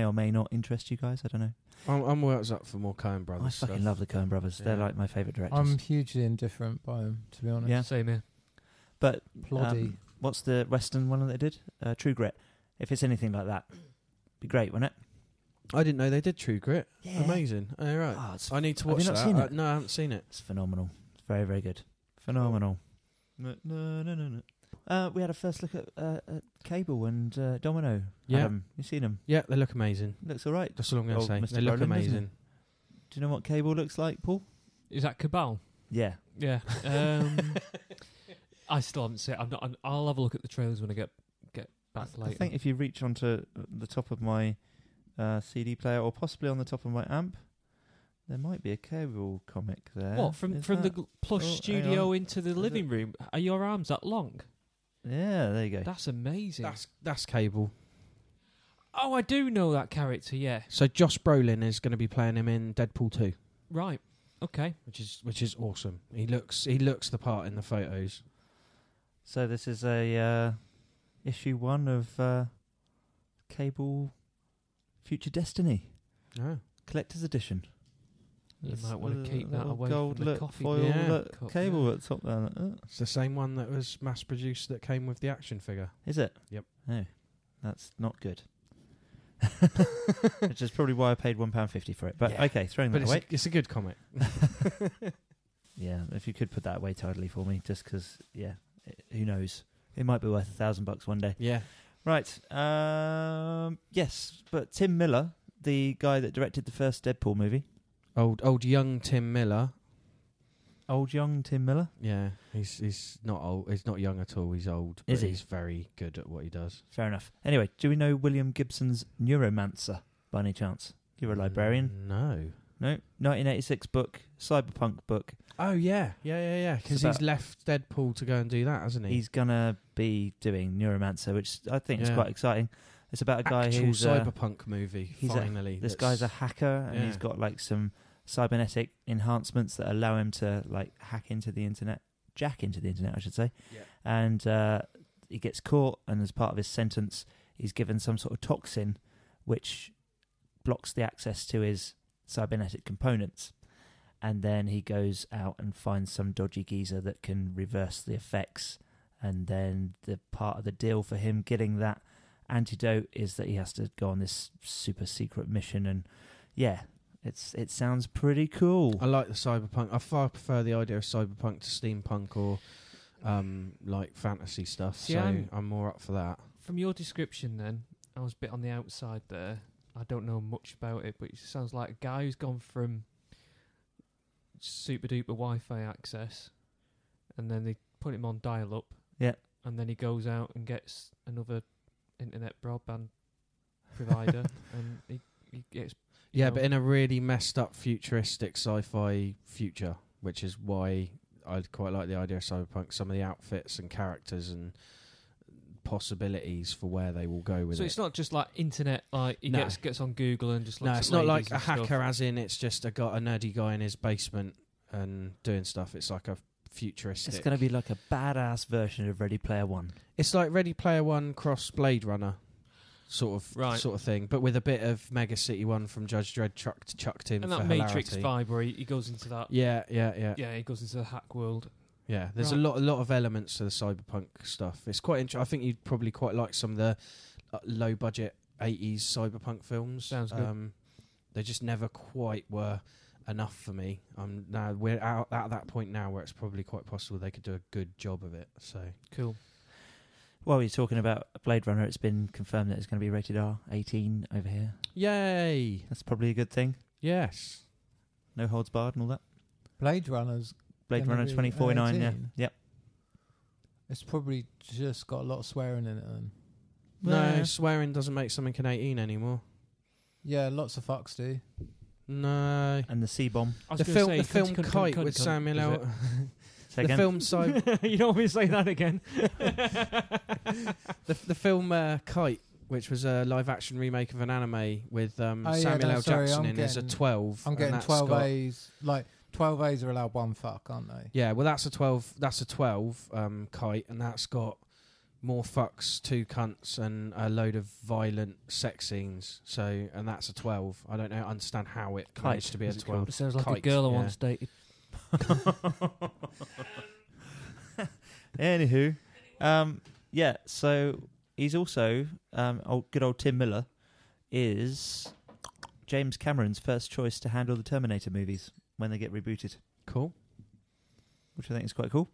or may not interest you guys. I don't know. I'm always up for more Coen brothers. I fucking love the Coen brothers. They're like my favourite directors. I'm hugely indifferent by them, to be honest. Yeah, same here. But Ploddy. What's the Western one that they did? True Grit. If it's anything like that, be great, wouldn't it? I didn't know they did True Grit. Yeah. Amazing. Oh, right. I need to watch have you not that. Seen it? No, I haven't seen it. It's phenomenal. It's very, very good. Phenomenal. No. We had a first look at Cable and Domino. Yeah. Adam, you seen them? Yeah, they look amazing. Looks all right. That's all I'm going to say. Mr. They look Brolin, doesn't amazing. Do you know what Cable looks like, Paul? Is that Cabal? Yeah. Yeah. I still haven't seen it. I'll have a look at the trailers when I get back later. I think if you reach onto the top of my CD player, or possibly on the top of my amp, there might be a Cable comic there. What, from the plush studio into the living room? Are your arms that long? Yeah, there you go. That's amazing. That's Cable. Oh, I do know that character, yeah. So Josh Brolin is going to be playing him in Deadpool 2. Right. Okay. Which is awesome. He looks the part in the photos. So this is a issue 1 of Cable Future Destiny. Oh. Collector's edition. You It's might want to keep that little away gold from the lit coffee foil cup, Cable yeah. at the top there. It's the same one that was mass produced that came with the action figure. Is it? Yep. No, that's not good. Which is probably why I paid £1.50 for it. But Yeah. okay, throwing But that away. it's a good comic. Yeah, if you could put that away tidily for me, just because, who knows? It might be worth $1,000 one day. Yeah. Right. Yes, but Tim Miller, the guy that directed the first Deadpool movie. Old young Tim Miller. Old young Tim Miller? Yeah, he's not old. He's not young at all. He's old. Is but he? He's very good at what he does. Fair enough. Anyway, do we know William Gibson's Neuromancer by any chance? You're a librarian. No. No? 1986 book, cyberpunk book. Oh, yeah. Because he's left Deadpool to go and do that, hasn't he? He's going to be doing Neuromancer, which I think is quite exciting. It's about a guy Actual who's cyberpunk movie, finally. This guy's a hacker, and he's got like some cybernetic enhancements that allow him to like jack into the internet, I should say. Yeah. And he gets caught, and as part of his sentence, he's given some sort of toxin which blocks the access to his cybernetic components. And then he goes out and finds some dodgy geezer that can reverse the effects. And then the part of the deal for him getting that antidote is that he has to go on this super secret mission. And yeah, it sounds pretty cool. I like the cyberpunk. I far prefer the idea of cyberpunk to steampunk or like fantasy stuff. See, so I'm more up for that. From your description then, I was a bit on the outside there. I don't know much about it, but it sounds like a guy who's gone from super duper Wi-Fi access, and then they put him on dial-up. Yeah. And then he goes out and gets another internet broadband provider, and he gets... Yeah, but in a really messed up futuristic sci-fi future, which is why I quite like the idea of cyberpunk. Some of the outfits and characters and possibilities for where they will go with it. So it's not just like internet, like he gets on Google and just looks No, it's at not ladies like a and stuff. hacker as in it's just a nerdy guy in his basement and doing stuff. It's like a futuristic... It's going to be like a badass version of Ready Player One. It's like Ready Player One cross Blade Runner sort of thing, but with a bit of Mega City One from Judge Dredd chucked in and for that Matrix hilarity. vibe where he goes into that... Yeah. Yeah, he goes into the hack world. Yeah, there's a lot of elements to the cyberpunk stuff. It's quite interesting. I think you'd probably quite like some of the low budget 80s cyberpunk films. Sounds good. They just never quite were enough for me. Now we're out at that point now where it's probably quite possible they could do a good job of it. So cool. While you're talking about Blade Runner, it's been confirmed that it's going to be rated R, 18 over here. Yay! That's probably a good thing. Yes. No holds barred and all that. Blade Runner's Blade gonna Runner be 2049, 18. yeah. Yep. It's probably just got a lot of swearing in it then. No, swearing doesn't make something an 18 anymore. Yeah, lots of fucks do. No. And the C-bomb. The film Kite with Samuel L. The film You don't want me to say that again. the film Kite, which was a live-action remake of an anime with Samuel L. sorry, Jackson I'm in, is a 12. I'm getting and that's 12 got- A's. Like 12 A's are allowed one fuck, aren't they? Yeah, well, that's a 12. That's a 12 Kite, and that's got more fucks, 2 cunts, and a load of violent sex scenes. So, and that's a 12. I don't understand how it managed to be a 12. It sounds like a Kite, girl I yeah. once dated. Anywho, yeah. So he's also good old Tim Miller is James Cameron's first choice to handle the Terminator movies when they get rebooted. Cool. Which I think is quite cool.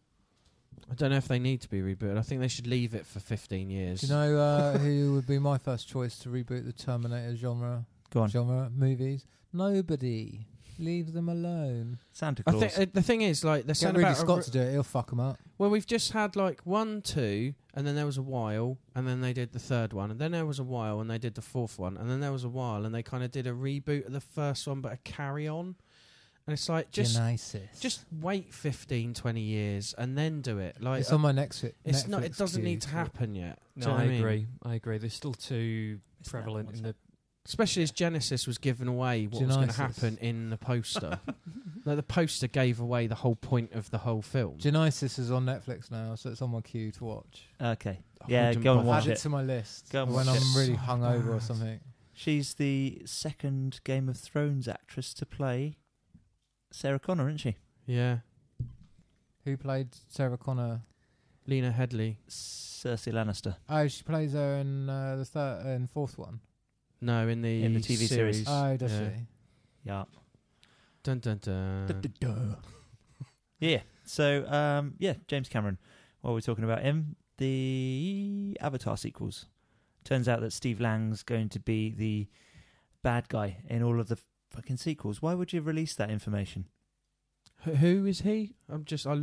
I don't know if they need to be rebooted. I think they should leave it for 15 years. Do you know who would be my first choice to reboot the Terminator genre movies? Nobody. Leave them alone. Santa Claus. I think the thing is, like, they're saying Ridley about Scott to do it. He'll fuck them up. Well, we've just had like 1, 2, and then there was a while, and then they did the third one, and then there was a while, and they did the fourth one, and then there was a while, and they kind of did a reboot of the first one, but a carry on. And it's like, just wait 15, 20 years and then do it. Like, it's on my next it's not. It doesn't need to happen yet. No, I agree. I agree. They're still too prevalent in the... Especially as Genesis was giving away what was going to happen in the poster. Like, the poster gave away the whole point of the whole film. Genesis is on Netflix now, so it's on my queue to watch. Okay. Yeah, go and watch it. Add it to my list go and when watch I'm really hungover or something. She's the second Game of Thrones actress to play Sarah Connor, isn't she? Yeah. Who played Sarah Connor? Lena Headey. Cersei Lannister. Oh, she plays her in the third and fourth one. No, in the TV series. Oh, does she? Yeah. Dun dun dun. Yeah. So, James Cameron. While we're talking about him, the Avatar sequels. Turns out that Steve Lang's going to be the bad guy in all of the fucking sequels. Why would you release that information? Who is he? I got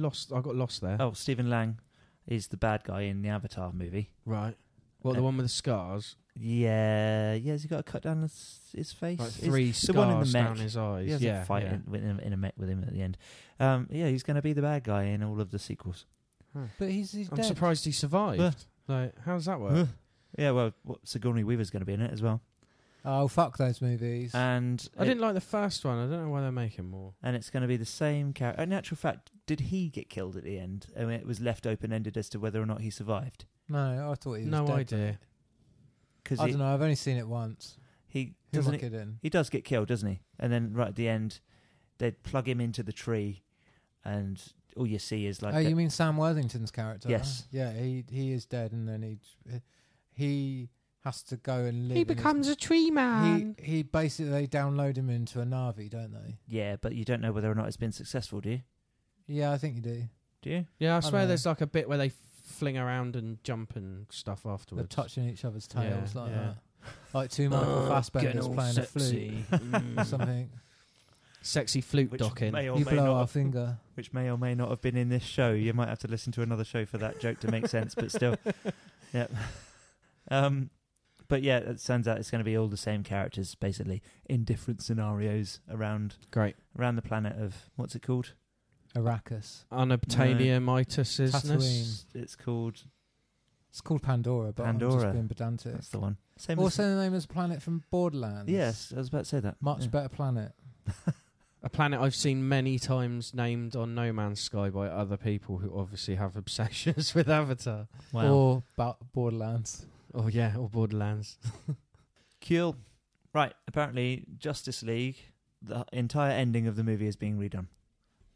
lost there. Oh, Stephen Lang is the bad guy in the Avatar movie. Right. What, the one with the scars? Yeah. Has he got a cut down his face? Like 3 scars the one in the mech. down his eyes. He has a fight in a mech with him at the end. He's going to be the bad guy in all of the sequels. Huh. But he's I'm dead. surprised he survived. Like, how does that work? Yeah, well, Sigourney Weaver's going to be in it as well. Oh, fuck those movies. And I didn't like the first one. I don't know why they're making more. And it's going to be the same character. In actual fact, did he get killed at the end? I mean, it was left open-ended as to whether or not he survived. No, I thought he was no dead. idea. Because I don't know. I've only seen it once. He Who am I kidding? He does get killed, doesn't he? And then right at the end, they plug him into the tree, and all you see is like. Oh, you mean Sam Worthington's character? Yes. Yeah, he is dead, and then he has to go and live. He becomes a tree man. He basically, they download him into a Navi, don't they? Yeah, but you don't know whether or not it's been successful, do you? Yeah, I think you do. Do you? Yeah, I swear there's like a bit where they fling around and jump and stuff afterwards. They're touching each other's tails like yeah. that. Like two Michael Fassbenders playing a flute or something. Sexy flute docking. You blow our finger. Which may or may not have been in this show. You might have to listen to another show for that joke to make sense, but still. Yeah. But yeah, it turns out it's going to be all the same characters, basically, in different scenarios around the planet of, what's it called? Arrakis. Unobtainium itis, isn't Tatooine. It's called Pandora, but I'm just being pedantic. That's the one. Also the name is a planet from Borderlands. Yes, I was about to say that. Much better planet. A planet I've seen many times named on No Man's Sky by other people who obviously have obsessions with Avatar. Wow. Or Borderlands. Oh yeah, or Borderlands. Cool. Right, apparently Justice League, the entire ending of the movie is being redone.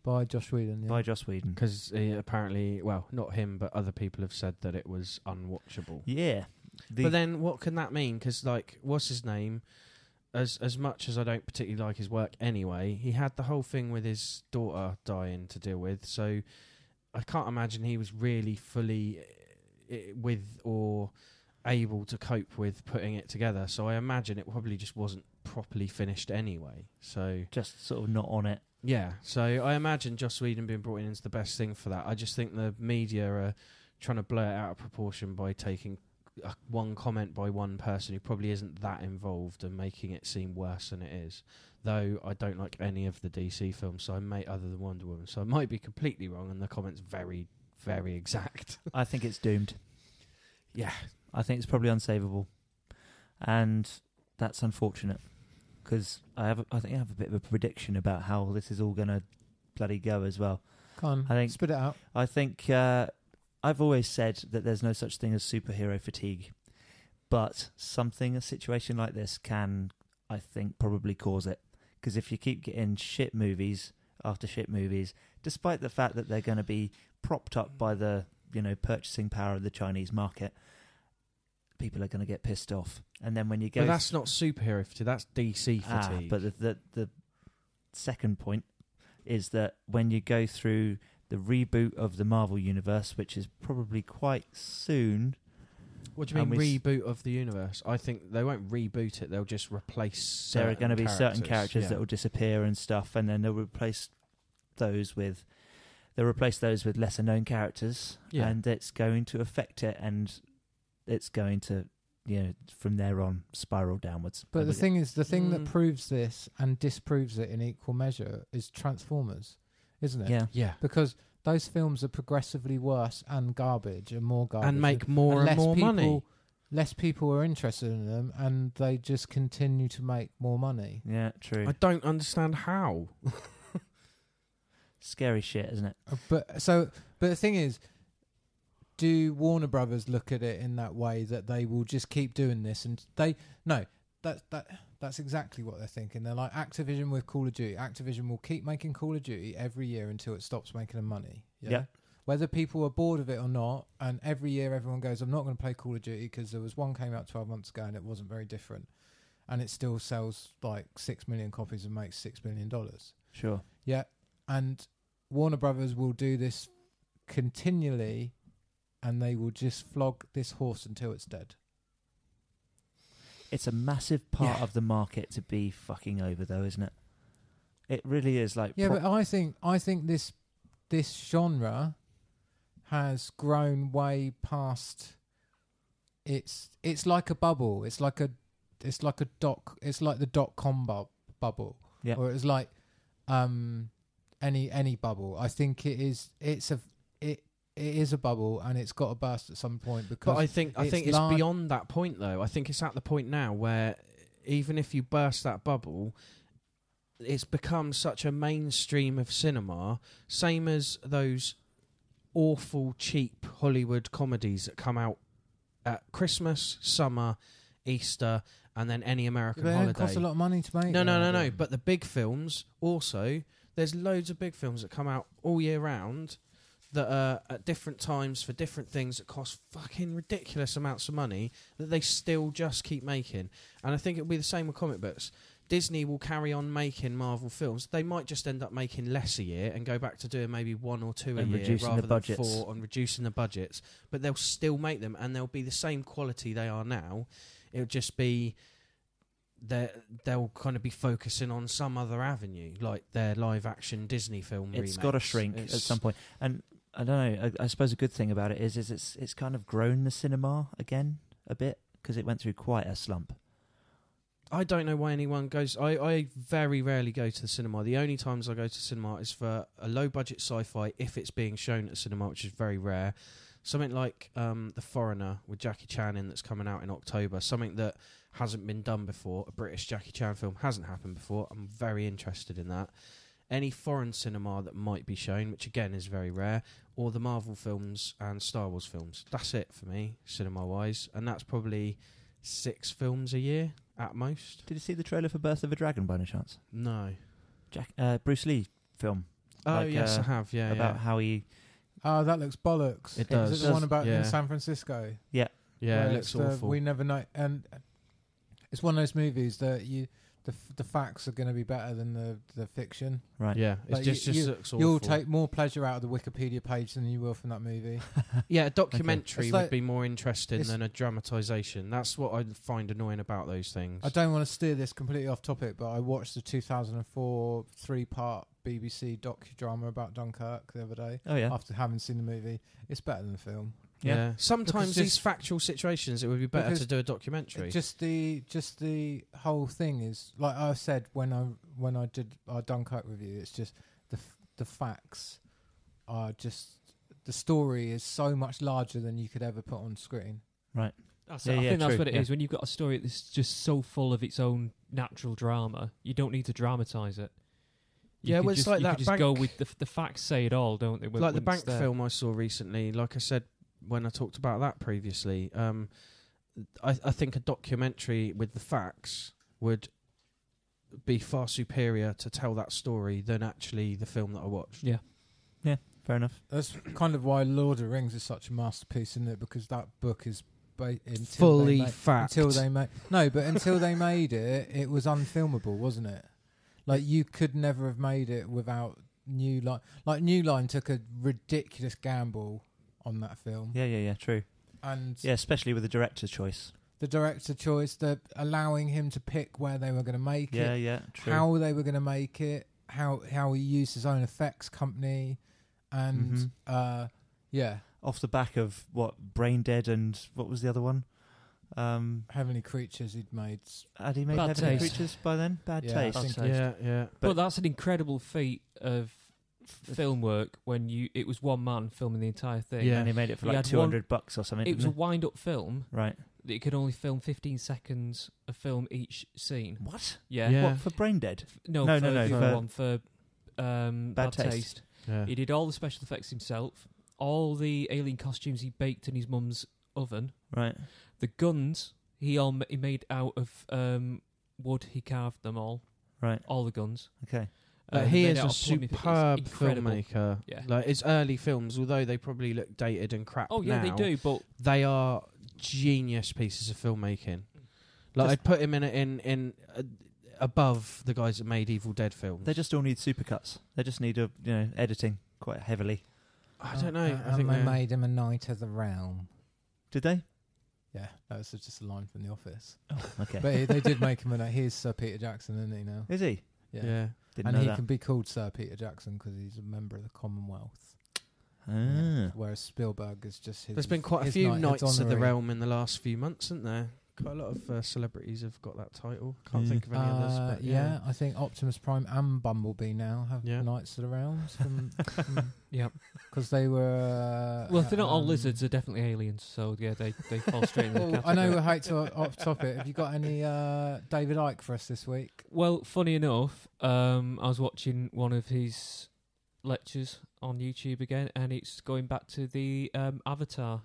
By Joss Whedon, yeah. By Joss Whedon. Because apparently, well, not him, but other people have said that it was unwatchable. Yeah. But then what can that mean? Because, like, what's his name? As much as I don't particularly like his work anyway, he had the whole thing with his daughter dying to deal with, so I can't imagine he was really fully with or able to cope with putting it together. So I imagine it probably just wasn't properly finished anyway. So just sort of not on it. Yeah, so I imagine Joss Whedon being brought in is the best thing for that. I just think the media are trying to blow it out of proportion by taking one comment by one person who probably isn't that involved and making it seem worse than it is. Though I don't like any of the DC films, so other than Wonder Woman, so I might be completely wrong and the comment's very, very exact. I think it's doomed. Yeah. I think it's probably unsavable. And that's unfortunate. Because I think I have a bit of a prediction about how this is all going to bloody go as well. Come on, spit it out. I think I've always said that there's no such thing as superhero fatigue. But a situation like this can, I think, probably cause it. Because if you keep getting shit movies after shit movies, despite the fact that they're going to be propped up by the purchasing power of the Chinese market, people are going to get pissed off. And then when you go... But that's not superhero fatigue, that's DC fatigue. But the second point is that when you go through the reboot of the Marvel Universe, which is probably quite soon. What do you mean reboot of the universe? I think they won't reboot it. They'll just replace. There are going to be certain characters yeah. that will disappear and stuff, and then they'll replace those with lesser known characters, Yeah. and it's going to affect it, and it's going to, from there on spiral downwards. But the thing is, the thing that proves this and disproves it in equal measure is Transformers, isn't it? Yeah. Yeah. Because those films are progressively worse and garbage and more garbage. And make more and more money. Less people are interested in them, and they just continue to make more money. Yeah, true. I don't understand how. Scary shit, isn't it? But the thing is, do Warner Brothers look at it in that way that they will just keep doing this? And that's exactly what they're thinking. They're like Activision with Call of Duty. Activision will keep making Call of Duty every year until it stops making them money. Yeah. Yep. Whether people are bored of it or not, and every year everyone goes, I'm not going to play Call of Duty because there was one came out 12 months ago and it wasn't very different. And it still sells like 6 million copies and makes $6 billion. Sure. Yeah. And Warner Brothers will do this continually, and they will just flog this horse until it's dead. It's a massive part of the market to be fucking over, though, isn't it? It really is. Like, but I think this genre has grown way past. It's like a bubble. It's like the .com bubble. Yeah. Or it's like any bubble. I think it is a bubble, and it's got to burst at some point. Because but I think it's beyond that point, though. I think it's at the point now where even if you burst that bubble, it's become such a mainstream of cinema, same as those awful, cheap Hollywood comedies that come out at Christmas, summer, Easter, and then any American holiday. It costs a lot of money to make. No. But the big films also, there's loads of big films that come out all year round that are at different times for different things that cost fucking ridiculous amounts of money that they still just keep making. And I think it'll be the same with comic books. Disney will carry on making Marvel films. They might just end up making less a year and go back to doing maybe 1 or 2 a year rather than 4, and reducing the budgets. But they'll still make them, and they'll be the same quality they are now. It'll just be they'll kind of be focusing on some other avenue, like their live-action Disney film remakes. It's got to shrink at some point. And I don't know, I suppose a good thing about it is it's kind of grown the cinema again a bit, because it went through quite a slump. I don't know why anyone goes. I very rarely go to the cinema. The only times I go to cinema is for a low-budget sci-fi, if it's being shown at the cinema, which is very rare. Something like The Foreigner with Jackie Chan in, that's coming out in October. Something that hasn't been done before. A British Jackie Chan film hasn't happened before. I'm very interested in that. Any foreign cinema that might be shown, which again is very rare, or the Marvel films and Star Wars films. That's it for me, cinema-wise. And that's probably 6 films a year at most. Did you see the trailer for Birth of a Dragon by any chance? No. Bruce Lee film. Oh, yes, I have, yeah. About how he... Oh, that looks bollocks. It does. Is it the one about in San Francisco? Yeah. Yeah, it looks awful. We never know. And it's one of those movies that the facts are going to be better than the fiction. Right. Yeah, it just looks awful. You'll take more pleasure out of the Wikipedia page than you will from that movie. Yeah, a documentary would would be more interesting than a dramatisation. That's what I find annoying about those things. I don't want to steer this completely off topic, but I watched the 2004 3-part BBC docudrama about Dunkirk the other day. Oh, yeah. After having seen the movie. It's better than the film. Yeah. Sometimes these factual situations, it would be better to do a documentary. Just the whole thing is, like I said when I did our Dunkirk review, it's just the facts are just, the story is so much larger than you could ever put on screen. Right. I think that's what it is. When you've got a story that's just so full of its own natural drama, you don't need to dramatise it. You it's just, like that. You just go with the facts say it all, don't they? Like the bank film I saw recently. Like I said when I talked about that previously, I think a documentary with the facts would be far superior to tell that story than actually the film that I watched. Yeah. Yeah, fair enough. That's kind of why Lord of the Rings is such a masterpiece, isn't it? Because that book is fully fact. Until they made it, it was unfilmable, wasn't it? Like, you could never have made it without New Line. Like New Line took a ridiculous gamble on that film. Yeah, true. And yeah, especially with the director's choice. The director choice, the allowing him to pick where they were going to make it. Yeah, true. How they were going to make it. How he used his own effects company. And, yeah. Off the back of, Brain Dead and what was the other one? Heavenly Creatures he'd made. Had he made Bad Heavenly Taste. Creatures by then? Bad Taste. I think Yeah. But that's an incredible feat of film work when it was one man filming the entire thing. Yeah. And he made it for He like had $200 or something. It was a didn't wind-up film. Right. That you could only film 15 seconds of film each scene. What? Yeah. What, for Brain Dead? No, No, for the for- other one, for Bad Taste. Yeah. He did all the special effects himself. All the alien costumes he baked in his mum's oven. Right. The guns he made out of wood. He carved them all. Right. All the guns. Okay. He made is out a of plummy- it's superb incredible. filmmaker. Yeah. Like his early films, although they probably look dated and crap Oh yeah, now, they do. But they are genius pieces of filmmaking. Like I'd put him in above the guys that made Evil Dead films. They just all need supercuts. They just need editing quite heavily. I don't know. I And think they they're- made him a Knight of the Realm. Did they? Yeah, that was just a line from The Office. Oh, okay. But they did make him a Knight. He's Sir Peter Jackson, isn't he now? Is he? Yeah. Didn't And know he that. can be called Sir Peter Jackson because he's a member of the Commonwealth. Ah. Whereas Spielberg is just his. There's been quite a his few knighthood's Knights of the honorary. Realm in the last few months, isn't there? Quite a lot of celebrities have got that title. Can't think of any others. But yeah, I think Optimus Prime and Bumblebee now have Yeah. Knights of the Realms from yeah. because they were. Well, if they're not all lizards, they're definitely aliens. So yeah, they fall straight in the Well, category. I know we hate to off topic. Have you got any David Icke for us this week? Well, funny enough, I was watching one of his lectures on YouTube again, and it's going back to the Avatar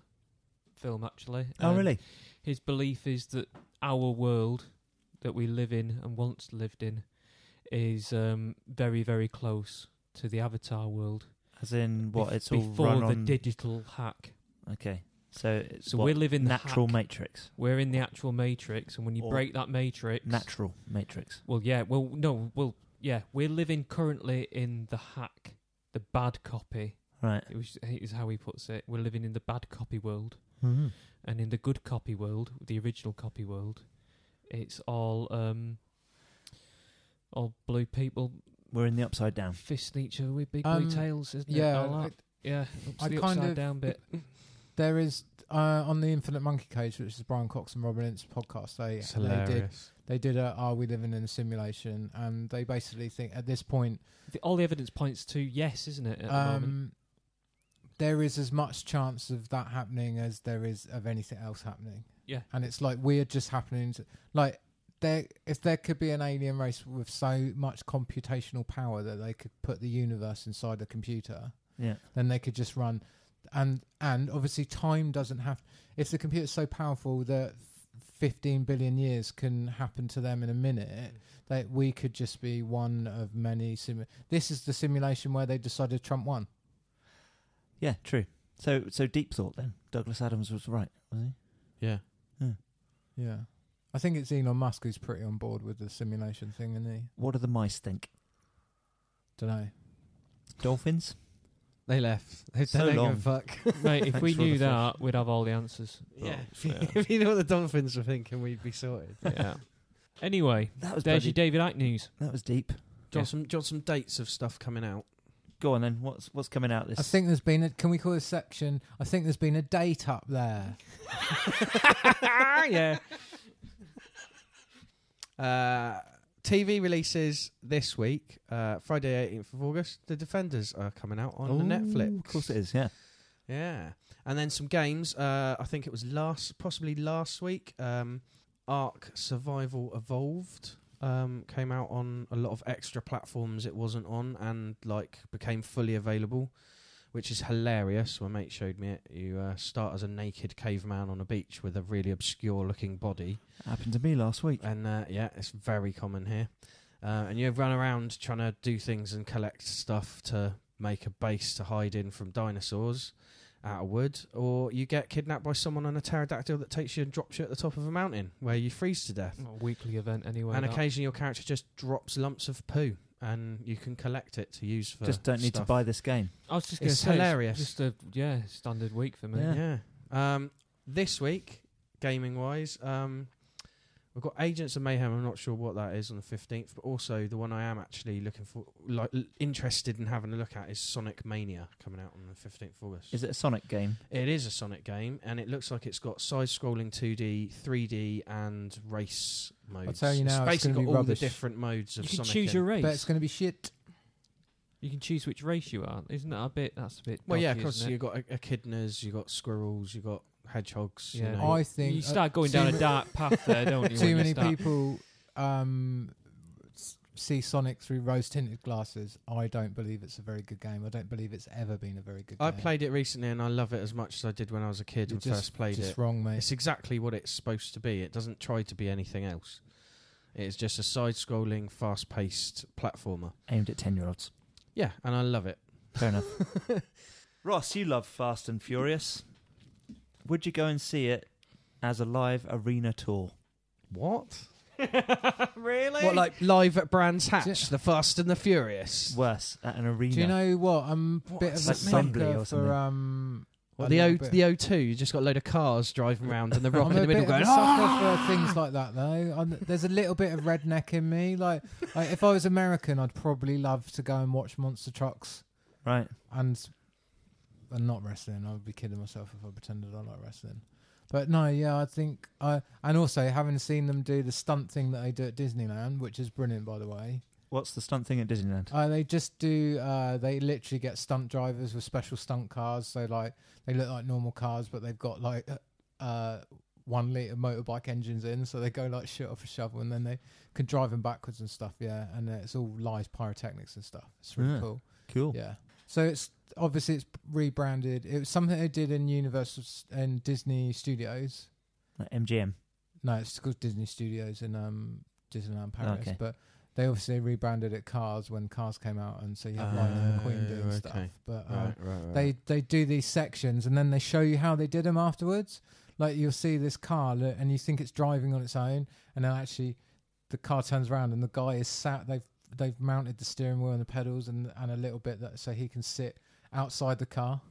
film, actually. Oh, really? His belief is that our world that we live in and once lived in is very, very close to the Avatar world. As in what? It's all before run the on. digital hack. Okay. So it's So what, we're living the natural hack. matrix. We're in the actual matrix, and when you Or break that matrix, Natural matrix. Well, yeah. Well, no. Well, yeah. We're living currently in the hack, the bad copy. Right. Is how he puts it. We're living in the bad copy world, Mm-hmm. and in the good copy world, the original copy world, it's all blue people We're in the upside down. fisting each other with big blue tails, isn't it? Yeah, All that. Yeah. Up to I the kind upside of- down bit. There is on the Infinite Monkey Cage, which is Brian Cox and Robin Ince podcast. It's hilarious. They did a Are We Living in a Simulation? And they basically think at this point All the evidence points to yes, isn't it? At the moment. there is as much chance of that happening as there is of anything else happening. Yeah. And it's like weird just happening. Like if there could be an alien race with so much computational power that they could put the universe inside a computer, Yeah. then they could just run. And obviously time doesn't have. If the computer's so powerful that 15 billion years can happen to them in a minute, that we could just be one of many. This is the simulation where they decided Trump won. Yeah, true. So deep thought then. Douglas Adams was right, was he? Yeah. Yeah. I think it's Elon Musk who's pretty on board with the simulation thing, isn't he? What do the mice think? Don't know. Dolphins? They left. They So don't long. give a fuck. Mate, if Thanks we for all knew the that, we'd have all the answers. Yeah. But, If you know what the dolphins were thinking, we'd be sorted. yeah. Anyway, That was there's bloody, your David Icke news. That was deep. Do you want some dates of stuff coming out? Go on then. What's coming out this? I think there's been can we call this section? I think there's been a date up there. Yeah. TV releases this week, Friday 18th of August. The Defenders are coming out on the Netflix. Of course it is, yeah. Yeah. And then some games, I think it was possibly last week, Ark Survival Evolved came out on a lot of extra platforms it wasn't on and became fully available, which is hilarious. My mate showed me it. You start as a naked caveman on a beach with a really obscure looking body. Happened to me last week. And yeah, it's very common here. And you run around trying to do things and collect stuff to make a base to hide in from dinosaurs out of wood, or you get kidnapped by someone on a pterodactyl that takes you and drops you at the top of a mountain where you freeze to death. A weekly event anyway. And that. occasionally your character just drops lumps of poo and you can collect it to use for Just don't need to stuff. buy this game. I was just going to It's say, hilarious. It's just a standard week for me. Yeah. This week, gaming-wise, we've got Agents of Mayhem. I'm not sure what that is on the 15th, but also the one I am actually looking for, interested in having a look at, is Sonic Mania, coming out on the 15th of August. Is it a Sonic game? It is a Sonic game, and it looks like it's got side-scrolling 2D, 3D, and race modes. I'll tell you now, it's it's gonna basically be got all rubbish. the different modes of You can Sonic. choose your race. But it's going to be shit. You can choose which race you are. Isn't that a bit? That's a bit. Well, yeah, dodgy, because isn't it? you've got echidnas, you've got squirrels, you've got hedgehogs. Yeah. You know. I think you start going down a dark path there, don't you? too when many you start- people see Sonic through rose-tinted glasses. I don't believe it's a very good game. I don't believe it's ever been a very good I game. played it recently, and I love it as much as I did when I was a kid You're and first played just it. wrong, mate. It's exactly what it's supposed to be. It doesn't try to be anything else. It's just a side-scrolling, fast-paced platformer. Aimed at 10-year-olds. Yeah, and I love it. Fair enough. Ross, you love Fast and Furious. Would you go and see it as a live arena tour? What? Really? What, like live at Brands Hatch, Do you- the Fast and the Furious? Worse, at an arena. Do you know what? I'm a bit of a Like Wembley sucker or for What, a the little bit- O2, you just got a load of cars driving around and the rock I'm in a the middle bit going, of a sucker for things like that, though. There's a little bit of redneck in me. Like if I was American, I'd probably love to go and watch monster trucks Right. and not wrestling. I would be kidding myself if I pretended I like wrestling. But no, yeah, I think and also having seen them do the stunt thing that they do at Disneyland, which is brilliant, by the way. What's the stunt thing at Disneyland? They just do. They literally get stunt drivers with special stunt cars. So like they look like normal cars, but they've got like 1 litre motorbike engines in. So they go like shit off a shovel, and then they can drive them backwards and stuff. Yeah, and it's all live pyrotechnics and stuff. It's really Yeah. cool. Cool. Yeah. So it's obviously it's rebranded. It was something they did in Universal and Disney Studios. Like MGM. No, it's called Disney Studios in Disneyland Paris. Okay. But they obviously rebranded it Cars when Cars came out, and so you have Lightning McQueen doing stuff. But right. they do these sections, and then they show you how they did them afterwards. Like you'll see this car, and you think it's driving on its own, and then actually the car turns around, and the guy is sat. They've mounted the steering wheel and the pedals, and a little bit so he can sit outside the car.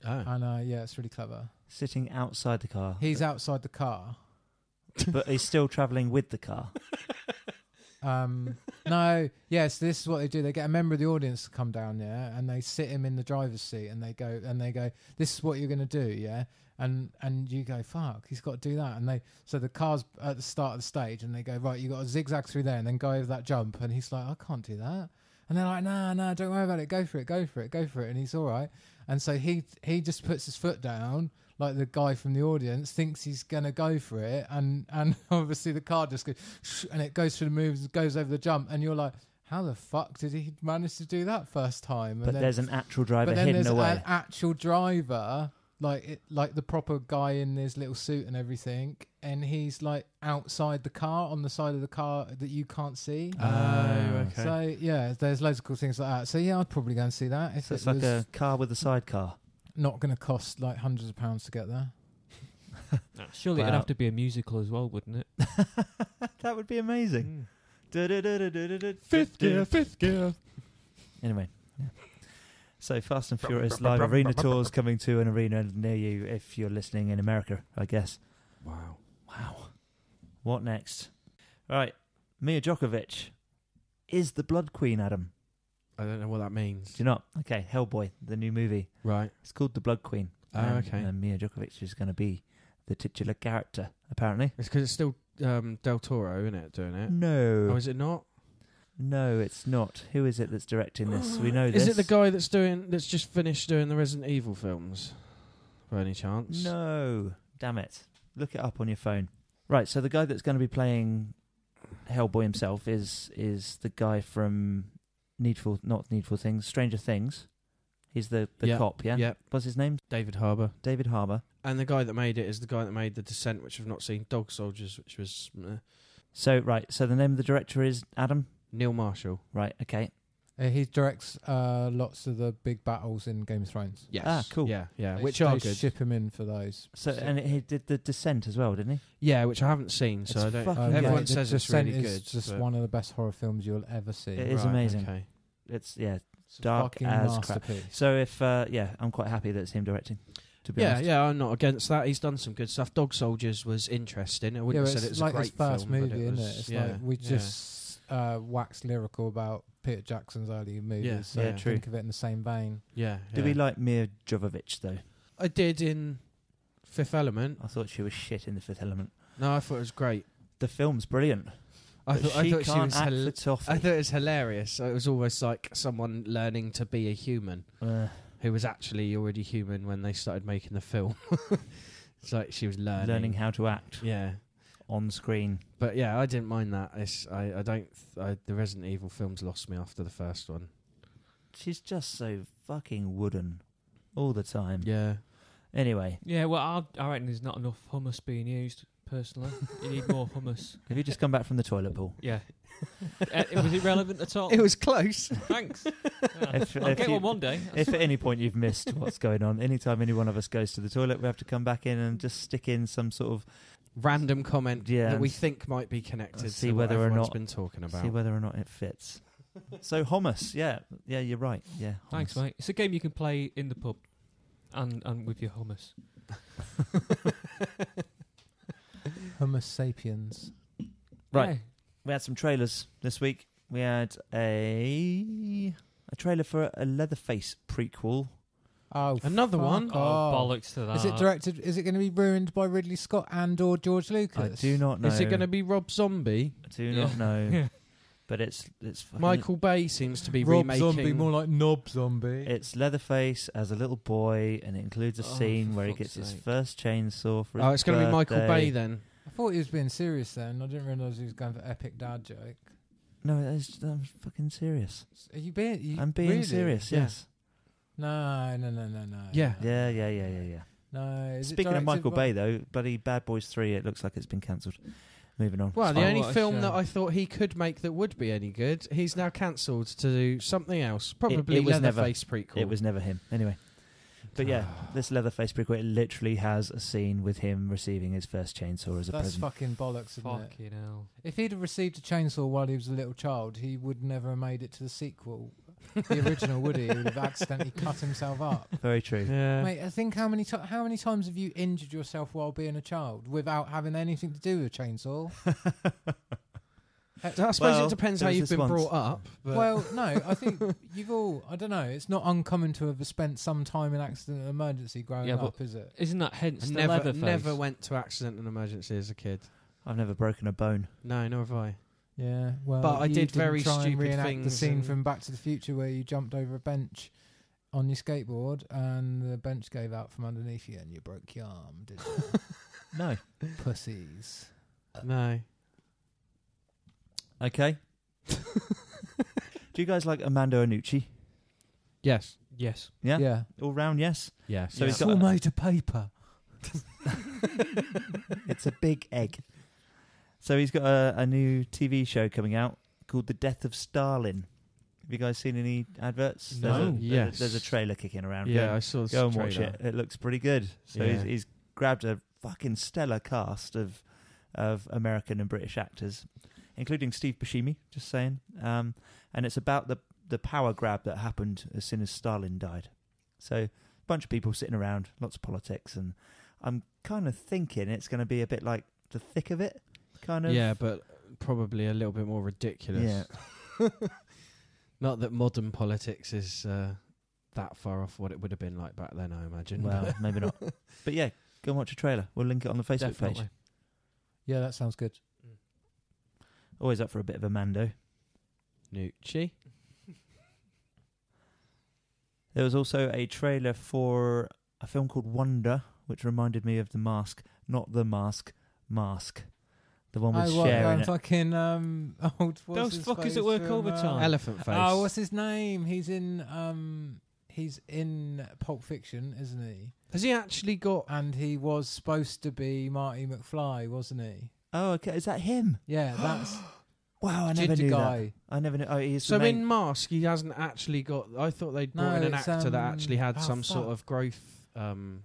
Oh. And yeah, it's really clever. Sitting outside the car. He's outside the car. But he's still travelling with the car. No, yes, this is what they do. They get a member of the audience to come down, yeah, and they sit him in the driver's seat, and they go, "This is what you're going to do, yeah," and you go, "Fuck, he's got to do that." And so the car's at the start of the stage, and they go, "Right, you got to zigzag through there, and then go over that jump," and he's like, "I can't do that," and they're like, "No, don't worry about it. Go for it," and he's all right, and so he just puts his foot down. Like the guy from the audience thinks he's gonna go for it, and obviously the car just goes, and it goes through the moves, goes over the jump, and you're like, how the fuck did he manage to do that first time? And But then, there's an actual driver but then hidden there's away. an actual driver, like the proper guy in his little suit and everything, and he's like outside the car on the side of the car that you can't see. Okay. So yeah, there's loads of cool things like that. So yeah, I'd probably go and see that if So it's it like was a car with a sidecar. not going to cost like hundreds of pounds to get there. Surely Wow. it'd have to be a musical as well, wouldn't it? That would be amazing. Fifth gear. Anyway, yeah. So Fast and Furious live arena tours coming to an arena near you if you're listening in America, I guess. Wow. What next? Right, Mia Djokovic is the Blood Queen, Adam. I don't know what that means. Do you not? Okay, Hellboy, the new movie. Right. It's called The Blood Queen. Okay. And Mia Djokovic is going to be the titular character, apparently. It's because it's still Del Toro, isn't it, doing it? No. Oh, is it not? No, it's not. Who is it that's directing this? We know this. Is it the guy that's just finished doing the Resident Evil films? By any chance? No. Damn it. Look it up on your phone. Right, so the guy that's going to be playing Hellboy himself is the guy from Stranger Things. He's the cop, yeah? Yep. What's his name? David Harbour. David Harbour. And the guy that made it is the guy that made The Descent, which I've not seen. Dog Soldiers, which was So the name of the director is Adam? Neil Marshall. Right, okay. He directs lots of the big battles in Game of Thrones. Yes. Ah, cool. Yeah, They which sh- are they good. ship him in for those. So and he did the Descent as well, didn't he? Yeah, which I haven't seen, so It's I don't. fucking Everyone great. says The it's really Descent good. is just but- one of the best horror films you'll ever see. It is Right, amazing. Okay. It's It's a dark fucking as crap. masterpiece. So if I'm quite happy that it's him directing. To be Yeah, honest. yeah, I'm not against that. He's done some good stuff. Dog Soldiers was interesting. I wouldn't have said it was like a his great first film, movie, but it isn't was, it? It's yeah, like we yeah. just waxed lyrical about Peter Jackson's early movies. Yeah, so yeah, true. think of it in the same vein. Yeah. Do we like Mia Jovovich though? I did in Fifth Element. I thought she was shit in The Fifth Element. No, I thought it was great. The film's brilliant. I but thought she she can't was. act for toffee. I thought it was hilarious. So it was almost like someone learning to be a human who was actually already human when they started making the film. It's like she was learning how to act Yeah. on screen. But yeah, I didn't mind that. I don't. The Resident Evil films lost me after the first one. She's just so fucking wooden all the time. Yeah. Anyway, Yeah, well, I reckon there's not enough hummus being used, personally. You need more hummus. have you just come back from the toilet bowl? Yeah. Was it relevant at all? It was close. Thanks. If- I'll if get you- one day. If at any point you've missed what's going on, anytime any one of us goes to the toilet, we have to come back in and just stick in some sort of Random comment Yeah, that we and think might be connected see to whether what or everyone's not- been talking about. see whether or not it fits. So hummus, yeah, you're right. Yeah, hummus. Thanks, mate. It's a game you can play in the pub and with your hummus. Homo sapiens. Right. Yeah. We had some trailers this week. We had a trailer for a Leatherface prequel. Oh, Another fuck one? Oh, off. bollocks to that. Is it directed? Is it going to be ruined by Ridley Scott and or George Lucas? I do not know. Is it going to be Rob Zombie? I do not know. Yeah. But it's fucking, Michael Bay seems to be Rob remaking. Zombie, more like Knob Zombie. It's Leatherface as a little boy, and it includes a Oh, scene for where he fuck's gets his sake. first chainsaw for his Oh, it's going to be Michael birthday. Bay then. I thought he was being serious then. I didn't realise he was going for epic dad joke. No, I'm fucking serious. Are you being? I'm being really? serious. Yeah. Yes. No. Yeah. Yeah. No. Is it Speaking of directed Michael by- Bay, though, bloody Bad Boys 3, it looks like it's been cancelled. Moving on. Well, the Oh, only what a film shame. that I thought he could make that would be any good, he's now cancelled to do something else. Probably it was never- Leatherface prequel. It was never him. Anyway. But yeah, this Leatherface prequel, it literally has a scene with him receiving his first chainsaw as a That's present. fucking bollocks, isn't it? Fucking hell. If he'd have received a chainsaw while he was a little child, he would never have made it to the sequel. The original, would he? He would have accidentally cut himself up. Very true. Yeah. Mate, I think how many times have you injured yourself while being a child without having anything to do with a chainsaw? I suppose Well, it depends there how was you've this been once. brought up. But Well, no, I think you've all, I don't know, it's not uncommon to have spent some time in accident and emergency growing Yeah, up, is it? Isn't that hence I the never, Leatherface? never went to accident and emergency as a kid. I've never broken a bone. No, nor have I. Yeah, well, But I you did didn't very try and stupid reenact the things scene and- from Back to the Future where you jumped over a bench on your skateboard and the bench gave out from underneath you and you broke your arm, did you? No. Pussies. No. Okay. Do you guys like Armando Iannucci? Yes. Yes. Yeah? Yeah. All round, yes? Yes. So It's he's got all a- made of paper. It's a big egg. So he's got a new TV show coming out called The Death of Stalin. Have you guys seen any adverts? No. Yes. There's a trailer kicking around. Yeah, I saw. Go and watch it. It looks pretty good. So Yeah. he's grabbed a fucking stellar cast of American and British actors, including Steve Buscemi, just saying. And it's about the power grab that happened as soon as Stalin died. So a bunch of people sitting around, lots of politics, and I'm kind of thinking it's going to be a bit like The Thick of It, kind of. Yeah, but probably a little bit more ridiculous. Yeah. Not that modern politics is that far off what it would have been like back then, I imagine. Well, maybe not. But yeah, go and watch a trailer. We'll link it on the Facebook Definitely. page. Yeah, that sounds good. Always up for a bit of a Mando. Nucci. There was also a trailer for a film called Wonder, which reminded me of The Mask. Not The Mask, Mask. The one with Cher in it. fucking old. what's Those his fuckers face that work from, overtime. Elephant face. Oh, what's his name? He's in Pulp Fiction, isn't he? Has he actually got... And he was supposed to be Marty McFly, wasn't he? Oh, okay. Is that him? Yeah, that's Wow, I never Ginger knew guy. that. I never knew. Oh, he's So the main... in Mask, he hasn't actually got. I thought they'd brought in an it's, actor that actually had some fuck. sort of growth.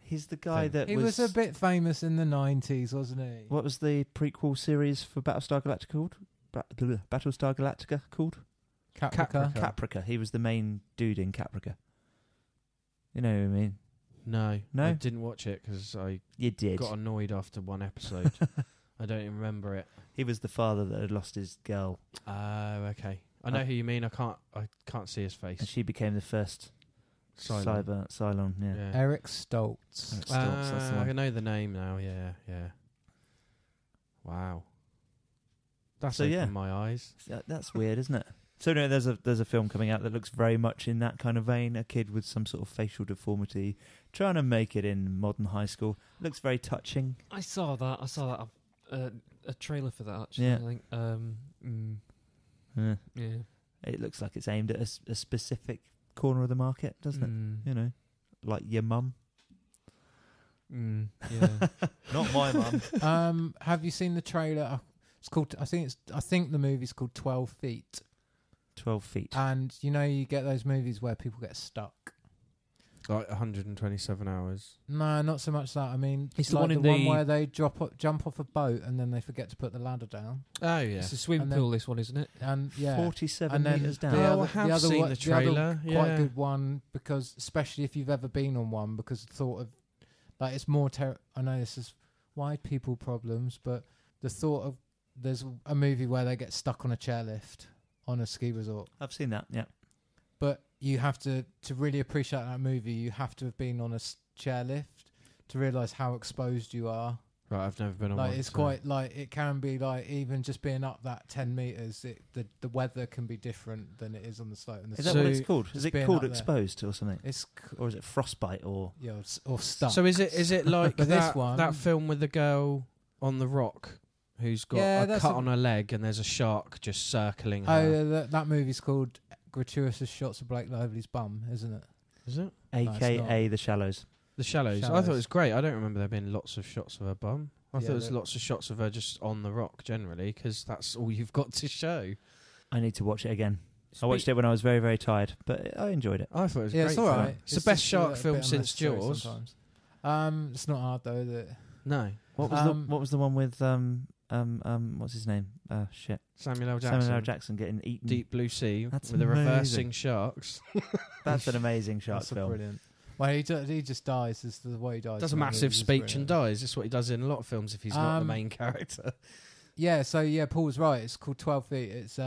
He's the guy thing. that He was a bit famous in the 90s, wasn't he? What was the prequel series for Battlestar Galactica called? Battlestar Galactica called? Caprica. Caprica. He was the main dude in Caprica. You know what I mean? No, No? I didn't watch it because I You did. got annoyed after one episode. I don't even remember it. He was the father that had lost his girl, Oh, okay. I know who you mean. I can't see his face. and she became the first Cylon. Cylon. Yeah. Eric Stoltz. Eric Stoltz, that's the one. I know the name now. Yeah. Wow. That's So, opened yeah. my eyes. That's weird, isn't it? So no, there's a film coming out that looks very much in that kind of vein. A kid with some sort of facial deformity trying to make it in modern high school. Looks very touching. I saw that. A trailer for that. Actually, Yeah. I think. Yeah. It looks like it's aimed at a specific corner of the market, doesn't it? You know, like your mum. Yeah. Not my mum. Have you seen the trailer? It's called. I think the movie's called 12 Feet. 12 feet. And you get those movies where people get stuck. Like 127 hours. No, not so much that. I mean, It's it's the like one in the one the- where they jump off a boat and then they forget to put the ladder down. Oh yeah. It's a swimming And then- pool. This one, isn't it? And yeah, 47 and then meters down. I have seen one- the other trailer, quite yeah. good one, because especially if you've ever been on one, because the thought of like it's more. I know this is white people problems, but the thought of there's a movie where they get stuck on a chairlift on a ski resort. I've seen that, yeah. But you have to really appreciate that movie. You have to have been on a chairlift to realise how exposed you are. Right, I've never been on Like one. it's so- quite like it can be like even just being up that 10 meters. The weather can be different than it is on the slope. Is that what it's called? Is just it being called up there. Exposed or something? It's Or is it Frostbite or... yeah, or stuck. So is it like But this that, one- that film with the girl on the rock who's got Yeah, a that's cut a- on her leg and there's a shark just circling Oh, her? yeah, that movie's called Gratuitous Shots of Blake Lively's Bum, isn't it? Is it? No, it's AKA The Shallows. The Shallows. I Shallows. thought it was great. I don't remember there being lots of shots of her bum. I Yeah, thought it was there- lots of shots of her just on the rock generally because that's all you've got to show. I need to watch it again. I watched it when I was very, very tired, but I enjoyed it. I thought it was Yeah, great. it's all film. right. It's the best just shark a film bit since unnecessary Jaws. sometimes. It's not hard though, is it? No. What was the one with what's his name? Shit. Samuel L. Jackson. Samuel L. Jackson getting eaten. Deep Blue Sea That's with the reversing amazing. sharks. That's an amazing shark That's film. brilliant. Well, he just dies. Is the way he dies. Does a in that massive movie is speech and brilliant. dies. That's what he does in a lot of films if he's not the Um, main character. Yeah, so yeah, Paul's right. It's called 12 Feet. It's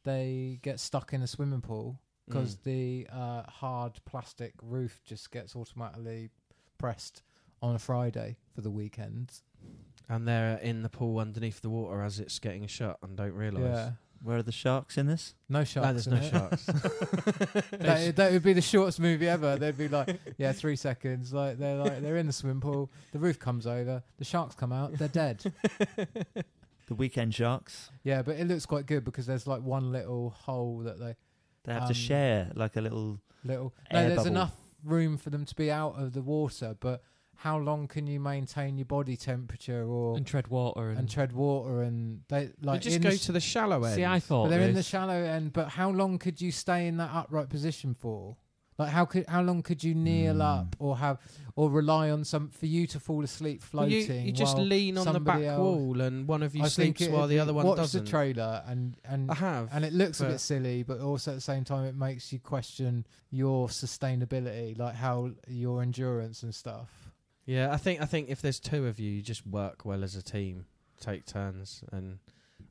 they get stuck in a swimming pool because the hard plastic roof just gets automatically pressed on a Friday for the weekend. And they're in the pool underneath the water as it's getting shut and don't realise. Yeah, Where are the sharks in this? no sharks. No, there's in no it. sharks. That would be the shortest movie ever. They'd be like, yeah, 3 seconds. They're in the swimming pool. The roof comes over. The sharks come out. They're dead. The weekend sharks. Yeah, but it looks quite good because there's like one little hole that They have to share like a little... little. Air No, there's bubble. enough room for them to be out of the water, but how long can you maintain your body temperature or And tread water. and tread water and they like You just in go the to the shallow end. See, I thought but they're in the this. shallow end. But how long could you stay in that upright position for? Like how long could you kneel up or rely on for you to fall asleep Well, floating? you just while lean on the back somebody else- wall and one of you I think sleeps while the other one watch doesn't. the trailer and I have. and it looks a but- bit silly, but also at the same time it makes you question your sustainability, like how your endurance and stuff. Yeah, I think if there's two of you, you just work well as a team, take turns, and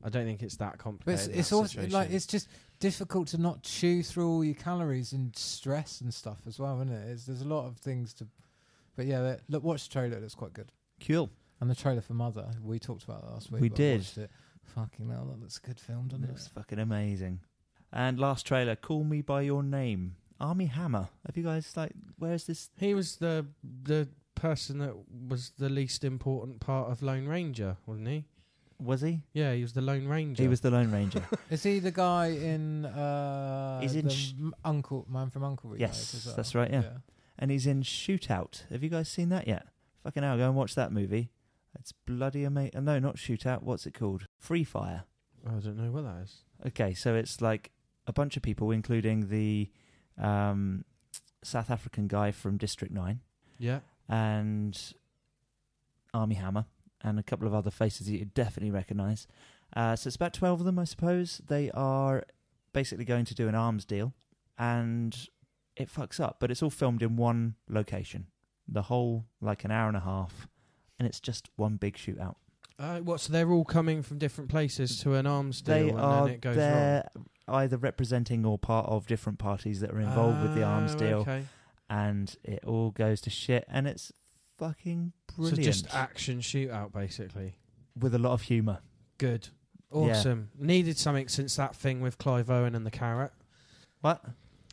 I don't think it's that But complicated. it's also like it's just difficult to not chew through all your calories and stress and stuff as well, isn't it? There's a lot of things to. But yeah, look, watch the trailer. It's quite good. Cool. And the trailer for Mother, we talked about that last week. We but I did. watched it. Fucking hell, that looks a good film, doesn't It it? looks fucking amazing. And last trailer, Call Me By Your Name. Army Hammer. Have you guys, where's this? He was the person that was the least important part of Lone Ranger, wasn't he? Was he? Yeah, he was the Lone Ranger. He was the Lone Ranger. Is he the guy in He's in Uncle Man from Uncle remake Yes, as well? that's right, yeah. And he's in Shootout. Have you guys seen that yet? Fucking hell, go and watch that movie. It's bloody amazing. No, not Shootout. What's it called? Free Fire. I don't know what that is. Okay, so it's like a bunch of people, including the South African guy from District 9. Yeah. And Army Hammer, and a couple of other faces that you definitely recognise. So it's about 12 of them, I suppose. They are basically going to do an arms deal, and it fucks up, but it's all filmed in one location. The whole, like, an hour and a half, and it's just one big shootout. So they're all coming from different places to an arms deal, and then it goes wrong? Either representing or part of different parties that are involved with the arms deal. Okay. And it all goes to shit, and it's fucking brilliant. So just action shootout, basically. With a lot of humour. Good. Awesome. Yeah. Needed something since that thing with Clive Owen and the carrot. What?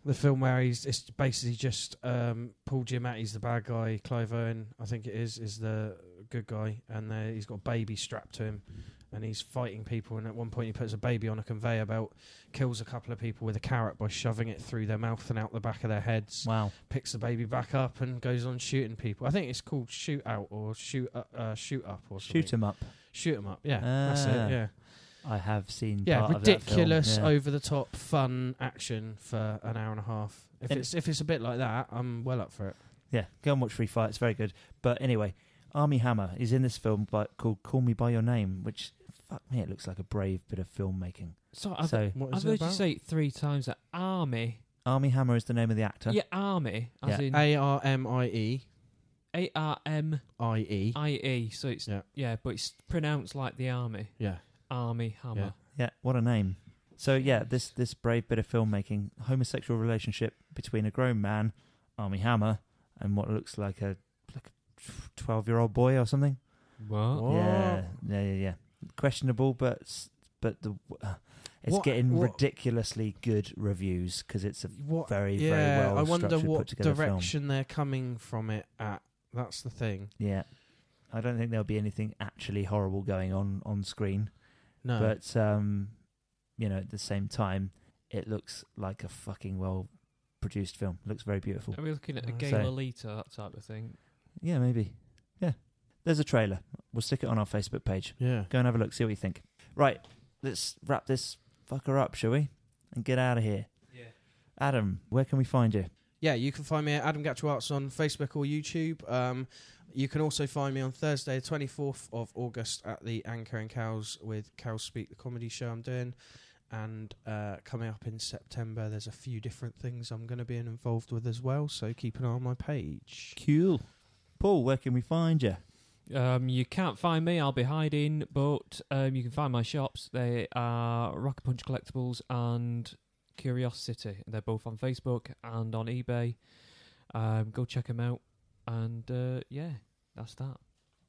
The film where it's basically just Paul Giamatti's the bad guy, Clive Owen, I think it is the good guy, and he's got a baby strapped to him, and he's fighting people, and at one point he puts a baby on a conveyor belt, kills a couple of people with a carrot by shoving it through their mouth and out the back of their heads. Wow. Picks the baby back up and goes on shooting people. I think it's called Shootout or Shoot Up or something. Shoot 'em up. Shoot 'em up, yeah. That's it, yeah. I have seen part ridiculous, of that film. Yeah. over-the-top, fun action for an hour and a half. If it's a bit like that, I'm well up for it. Yeah, go and watch Free Fire. It's very good. But anyway, Army Hammer is in this film called Call Me By Your Name, which, fuck me, it looks like a brave bit of filmmaking. I've heard you say it 3 times. That Army. Army Hammer is the name of the actor. Yeah, Army. As in ARMIE. ARMIE. IE. So it's but it's pronounced like the army. Yeah. Army Hammer. Yeah, what a name. So yeah, this brave bit of filmmaking, homosexual relationship between a grown man, Army Hammer, and what looks like a 12-year-old boy or something. What? Yeah. Questionable, but it's getting ridiculously good reviews because it's a very well I wonder structured, what put together direction film. they're coming from it at. That's the thing. Yeah, I don't think there'll be anything actually horrible going on screen. No, but at the same time, it looks like a fucking well-produced film. It looks very beautiful. Are we looking at a gay Lolita, that type of thing? Yeah, maybe. Yeah. There's a trailer. We'll stick it on our Facebook page. Yeah. Go and have a look, see what you think. Right, let's wrap this fucker up, shall we? And get out of here. Yeah. Adam, where can we find you? Yeah, you can find me at Adam Gatchell Arts on Facebook or YouTube. You can also find me on Thursday, the 24th of August at the Anchor and Cows with Cows Speak, the comedy show I'm doing. And coming up in September, there's a few different things I'm going to be involved with as well, so keep an eye on my page. Cool. Paul, where can we find you? You can't find me, I'll be hiding, but you can find my shops. They are Rocket Punch Collectables and Curiosity. They're both on Facebook and on eBay. Go check them out. And that's that.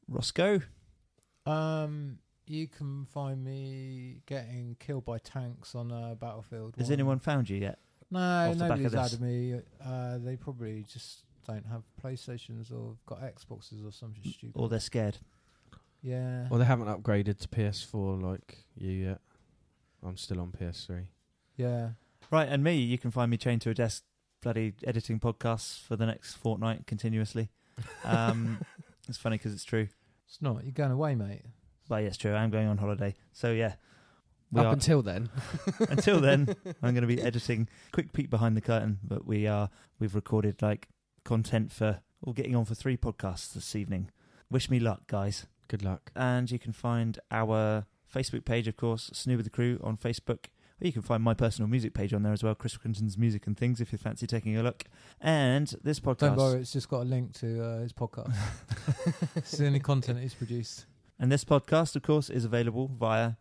Roscoe? You can find me getting killed by tanks on a battlefield. Has anyone found you yet? No, nobody's added me. They probably just don't have PlayStations or got Xboxes or something stupid. Or they're scared. Yeah. Well, they haven't upgraded to PS4 like you yet. I'm still on PS3. Yeah. Right, and me, you can find me chained to a desk bloody editing podcasts for the next fortnight continuously. It's funny because it's true. It's not. You're going away, mate. Well, yes, true. I'm going on holiday. So, yeah. Until then. Until then, I'm going to be editing. Quick peek behind the curtain, but we've recorded content for getting on for 3 podcasts this evening. Wish me luck, guys. Good luck. And you can find our Facebook page, of course, SNEW with the Crew on Facebook. Or you can find my personal music page on there as well, Chris Quinton's Music and Things, if you fancy taking a look. And this podcast... Don't worry, it's just got a link to his podcast. It's the only content he's produced. And this podcast, of course, is available via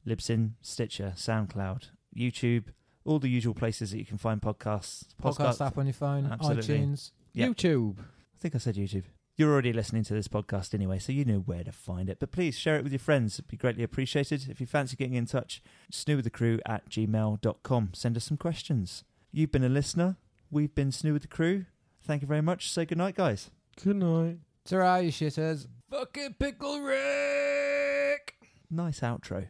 Libsyn, Stitcher, Soundcloud, YouTube, all the usual places that you can find podcasts. Podcast app on your phone, absolutely. iTunes. Yep. YouTube. I think I said YouTube. You're already listening to this podcast anyway, so you know where to find it. But please share it with your friends. It'd be greatly appreciated. If you fancy getting in touch, snewwiththecrew@gmail.com. Send us some questions. You've been a listener. We've been SNEW with the Crew. Thank you very much. Say goodnight, guys. Good night. Ta-ra, you shitters. Fucking pickle Rick! Nice outro.